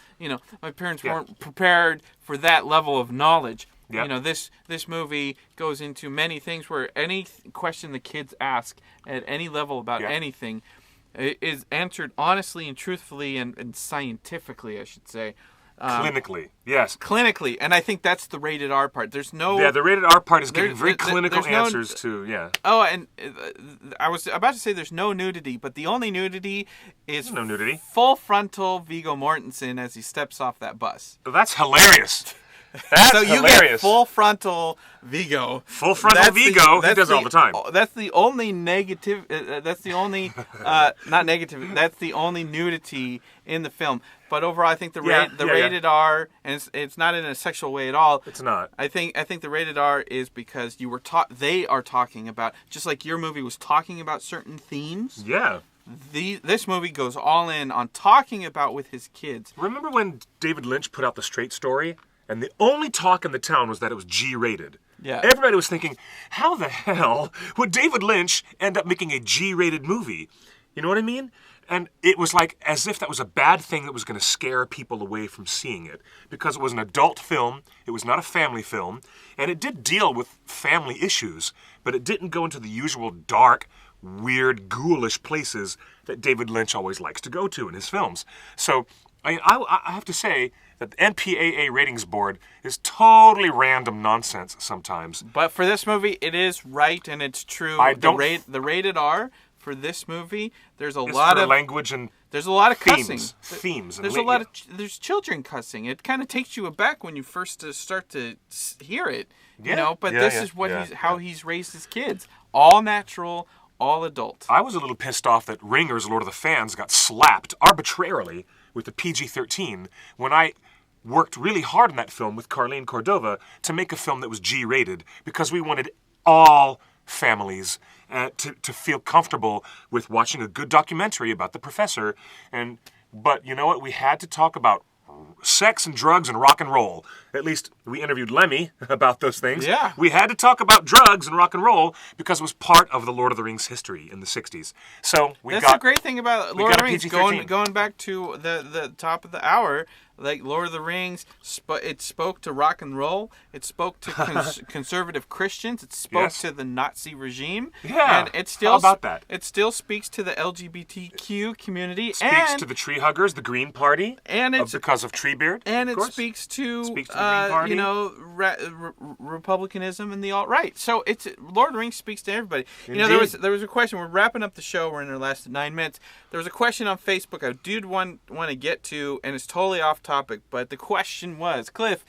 my parents weren't prepared for that level of knowledge. Yep. This movie goes into many things where any question the kids ask at any level about anything is answered honestly and truthfully and scientifically, I should say. Clinically, yes. Clinically, and I think that's the rated R part. There's no... Yeah, the rated R part is giving There- very there- clinical there's no- answers to, yeah. Oh, and I was about to say there's no nudity, but the only nudity is There's no nudity. full frontal Viggo Mortensen as he steps off that bus. That's hilarious. That's So you hilarious. get full frontal Viggo. Full frontal That's Viggo, he that's does it all the time. That's the only negative. That's the only not negative. That's the only nudity in the film. But overall, I think the Yeah, rated R, and it's not in a sexual way at all. It's not. I think the rated R is because you were they are talking about, just like your movie was talking about certain themes. Yeah. This movie goes all in on talking about with his kids. Remember when David Lynch put out The Straight Story? And the only talk in the town was that it was G-rated. Yeah. Everybody was thinking, how the hell would David Lynch end up making a G-rated movie? You know what I mean? And it was like as if that was a bad thing that was going to scare people away from seeing it. Because it was an adult film, it was not a family film, and it did deal with family issues, but it didn't go into the usual dark, weird, ghoulish places that David Lynch always likes to go to in his films. So, I have to say that the MPAA ratings board is totally random nonsense sometimes. But for this movie, it is right and it's true. I don't- The rated R for this movie, there's a It's lot for of language and there's a lot of cussing. themes. And There's a lot of there's children cussing. It kind of takes you aback when you first start to hear it, you Yeah. know. But Yeah, this yeah, is what yeah, how he's raised his kids, all natural, all adult. I was a little pissed off that Ringer's Lord of the Fans got slapped arbitrarily with the PG-13 when I worked really hard in that film with Carlene Cordova to make a film that was G-rated because we wanted all families to feel comfortable with watching a good documentary about the professor. But you know what? We had to talk about sex and drugs and rock and roll. At least we interviewed Lemmy about those things. Yeah. We had to talk about drugs and rock and roll because it was part of the Lord of the Rings history in the 60s. So That's the great thing about Lord of got the a Rings. PG-13. Going back to the top of the hour, like Lord of the Rings, it spoke to rock and roll. It spoke to conservative Christians. It spoke Yes. to the Nazi regime. Yeah. And it still How about that? It still speaks to the LGBTQ community. speaks and, to the tree huggers, the Green Party, and it's because of Treebeard. and of it course. speaks to, Speaks to the Green Party. you know, republicanism and the alt-right. So it's Lord of the Rings speaks to everybody. You know, Indeed. there was a question. We're wrapping up the show. We're in our last 9 minutes. There was a question on Facebook I did want to get to, and it's totally off topic. But the question was, Cliff,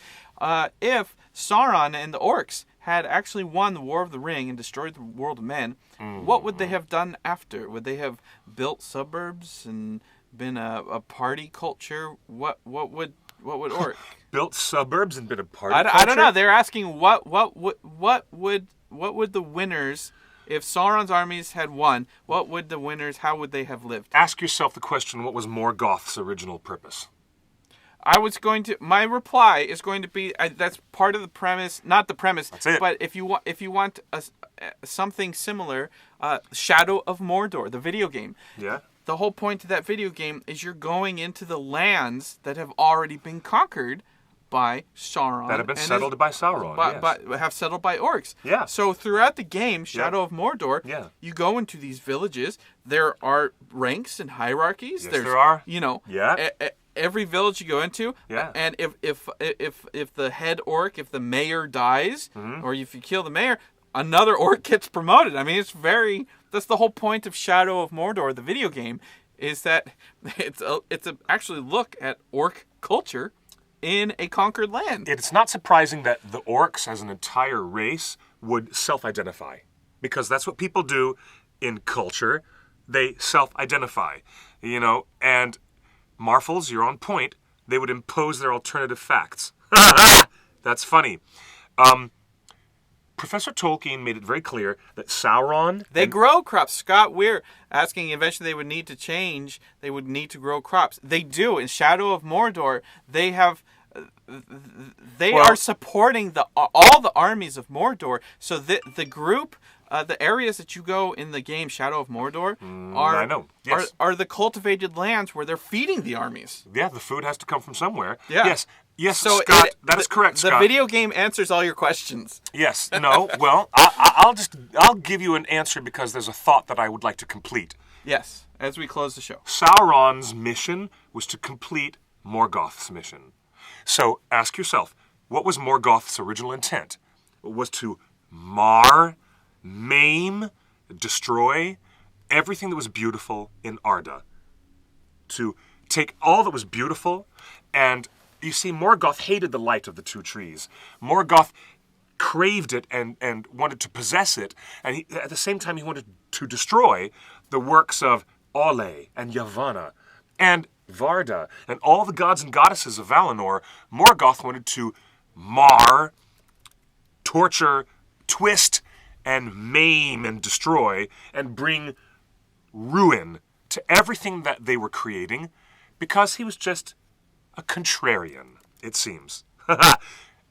if Sauron and the orcs had actually won the War of the Ring and destroyed the world of men, what would they have done after? Would they have built suburbs and been a party culture? What would orc? Built suburbs and been a party I don't culture? know. They're asking what would the winners, if Sauron's armies had won, what would the winners? How would they have lived? Ask yourself the question: what was Morgoth's original purpose? My reply is going to be that's part of the premise, not the premise. That's it. But if you want something similar, Shadow of Mordor, the video game. Yeah. The whole point of that video game is you're going into the lands that have already been conquered by Sauron. That have been and settled by Sauron. yes. have settled by orcs. Yeah. So throughout the game, Shadow of Mordor, Yeah. you go into these villages. There are ranks and hierarchies. Yes, There's, there are. You know. Yeah. Every village you go into. Yeah. And if the head orc, if the mayor dies, Mm-hmm. or if you kill the mayor, another orc gets promoted. I mean, that's the whole point of Shadow of Mordor, the video game, is that it's a actually look at orc culture in a conquered land. It's not surprising that the orcs as an entire race would self-identify, because that's what people do in culture. They self-identify, you know, and Marfels, you're on point. They would impose their alternative facts. That's funny. Professor Tolkien made it very clear that Sauron... They grow crops. Scott Weir asking eventually they would need to change. They would need to grow crops. They do. In Shadow of Mordor, they have... They Well- are supporting all the armies of Mordor. So the group... the areas that you go in the game Shadow of Mordor I know. Yes. are the cultivated lands where they're feeding the armies. Yeah, the food has to come from somewhere. Yeah. Yes, So Scott, that is correct, The Scott. video game answers all your questions. Yes, no, well, I'll give you an answer because there's a thought that I would like to complete. Yes, as we close the show. Sauron's mission was to complete Morgoth's mission. So ask yourself, what was Morgoth's original intent? It was to mar, maim, destroy everything that was beautiful in Arda. To take all that was beautiful, and you see, Morgoth hated the light of the two trees. Morgoth craved it and wanted to possess it, and at the same time he wanted to destroy the works of Ole and Yavanna and Varda and all the gods and goddesses of Valinor. Morgoth wanted to mar, torture, twist, and maim and destroy and bring ruin to everything that they were creating, because he was just a contrarian, it seems.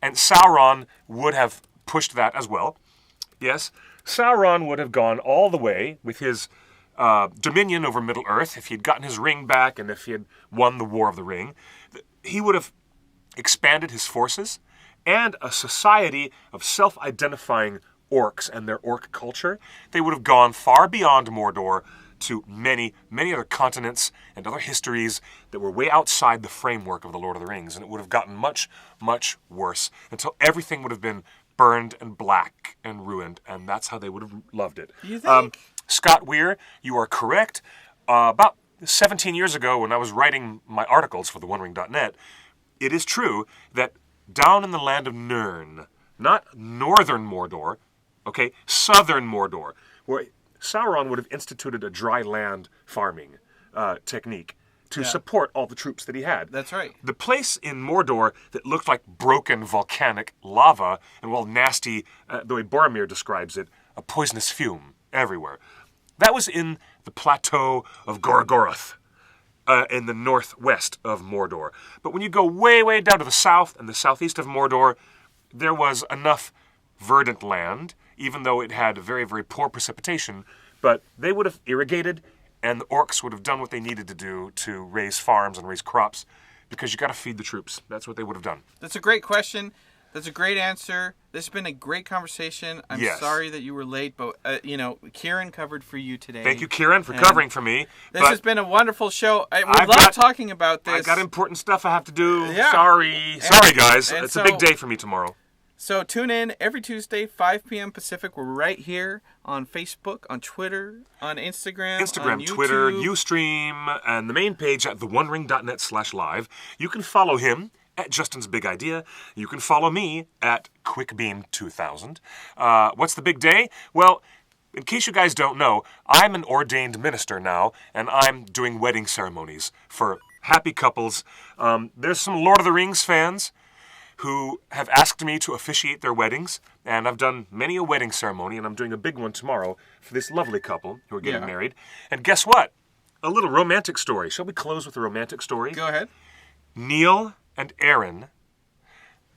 And Sauron would have pushed that as well. Yes, Sauron would have gone all the way with his dominion over Middle-earth if he had gotten his ring back and if he had won the War of the Ring. He would have expanded his forces, and a society of self-identifying orcs and their orc culture. They would have gone far beyond Mordor to many, many other continents and other histories that were way outside the framework of the Lord of the Rings, and it would have gotten much, much worse until everything would have been burned and black and ruined, and that's how they would have loved it. You think? Scott Weir, you are correct. About 17 years ago, when I was writing my articles for theonering.net, it is true that down in the land of Nirn, not northern Mordor, okay, southern Mordor, where Sauron would have instituted a dry land farming technique to support all the troops that he had. That's right. The place in Mordor that looked like broken volcanic lava, and well, nasty, the way Boromir describes it, a poisonous fume everywhere. That was in the plateau of Gorgoroth, in the northwest of Mordor. But when you go way, way down to the south and the southeast of Mordor, there was enough verdant land, even though it had very, very poor precipitation, but they would have irrigated, and the orcs would have done what they needed to do to raise farms and raise crops, because you got to feed the troops. That's what they would have done. That's a great question. That's a great answer. This has been a great conversation. I'm Yes. sorry that you were late, but, Kieran covered for you today. Thank you, Kieran, for covering for me. This but has been a wonderful show. We I've love got- talking about this. I got important stuff I have to do. Yeah. Sorry, guys. and It's so- a big day for me tomorrow. So tune in every Tuesday, 5 p.m. Pacific. We're right here on Facebook, on Twitter, on Instagram, on YouTube. Twitter, Ustream, and the main page at theonering.net/live. You can follow him at Justin's Big Idea. You can follow me at QuickBeam2000. What's the big day? Well, in case you guys don't know, I'm an ordained minister now, and I'm doing wedding ceremonies for happy couples. There's some Lord of the Rings fans who have asked me to officiate their weddings, and I've done many a wedding ceremony, and I'm doing a big one tomorrow for this lovely couple who are getting married. And guess what? A little romantic story. Shall we close with a romantic story? Go ahead. Neil and Aaron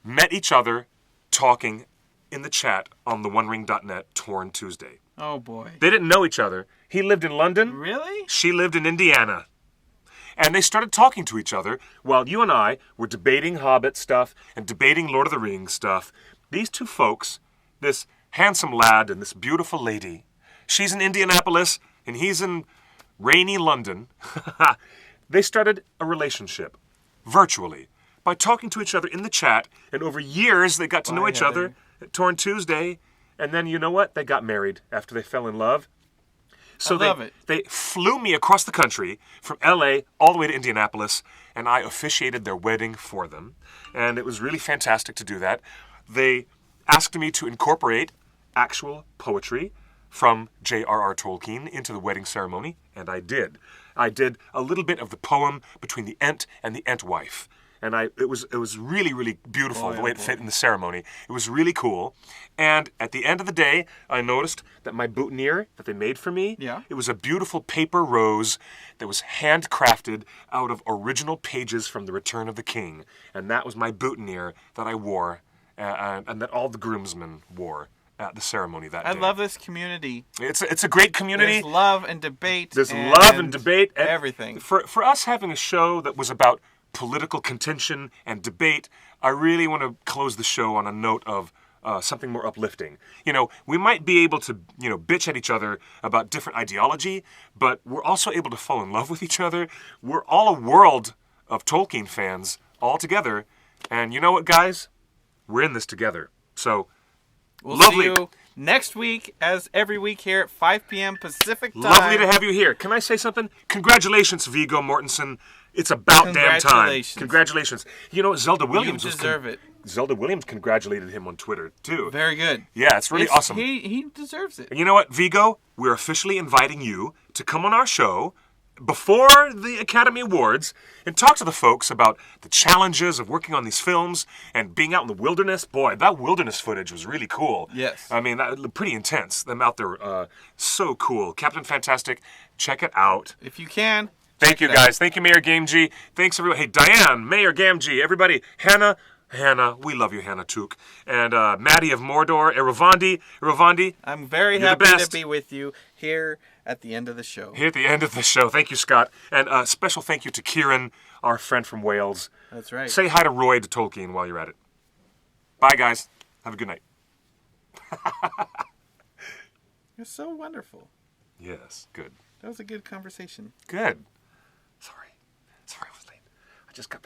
met each other talking in the chat on theonering.net Torn Tuesday. Oh, boy. They didn't know each other. He lived in London. Really? She lived in Indiana. And they started talking to each other while you and I were debating Hobbit stuff and debating Lord of the Rings stuff. These two folks, this handsome lad and this beautiful lady, she's in Indianapolis and he's in rainy London. They started a relationship virtually by talking to each other in the chat, and over years they got to know each other at Torn Tuesday, and then you know what? They got married after they fell in love. So I love it. They flew me across the country from LA all the way to Indianapolis, and I officiated their wedding for them. And it was really fantastic to do that. They asked me to incorporate actual poetry from J.R.R. Tolkien into the wedding ceremony, and I did. I did a little bit of the poem Between the Ent and the Entwife. And it was really, really beautiful the way it fit in the ceremony. It was really cool. And at the end of the day, I noticed that my boutonniere that they made for me, it was a beautiful paper rose that was handcrafted out of original pages from The Return of the King. And that was my boutonniere that I wore and that all the groomsmen wore at the ceremony that day. I love this community. It's a great community. There's love and debate. There's love and debate. And everything. For us having a show that was about political contention and debate, I really want to close the show on a note of something more uplifting. You know, we might be able to, bitch at each other about different ideology, but we're also able to fall in love with each other. We're all a world of Tolkien fans all together, And you know what, guys? We're in this together. So, We'll lovely. see you next week, as every week here at 5 p.m. Pacific time. Lovely to have you here. Can I say something? Congratulations, Viggo Mortensen. It's about damn time. Congratulations. You know, Zelda Williams You deserve it. Zelda Williams congratulated him on Twitter, too. Very good. Yeah, it's really awesome. He deserves it. And you know what, Viggo? We're officially inviting you to come on our show before the Academy Awards and talk to the folks about the challenges of working on these films and being out in the wilderness. Boy, that wilderness footage was really cool. Yes. I mean, pretty intense. Them out there, so cool. Captain Fantastic, check it out. If you can. Thank you, guys. Thank you, Mayor Gamgee. Thanks, everyone. Hey, Diane, Mayor Gamgee, everybody. Hannah, we love you, Hannah Took. And Maddie of Mordor, Erovandi. I'm very You're the happy to best. be with you here at the end of the show. Here at the end of the show. Thank you, Scott. And special thank you to Kieran, our friend from Wales. That's right. Say hi to Roy to Tolkien while you're at it. Bye, guys. Have a good night. You're so wonderful. Yes, good. That was a good conversation. Good. Sorry I was late. I just got back.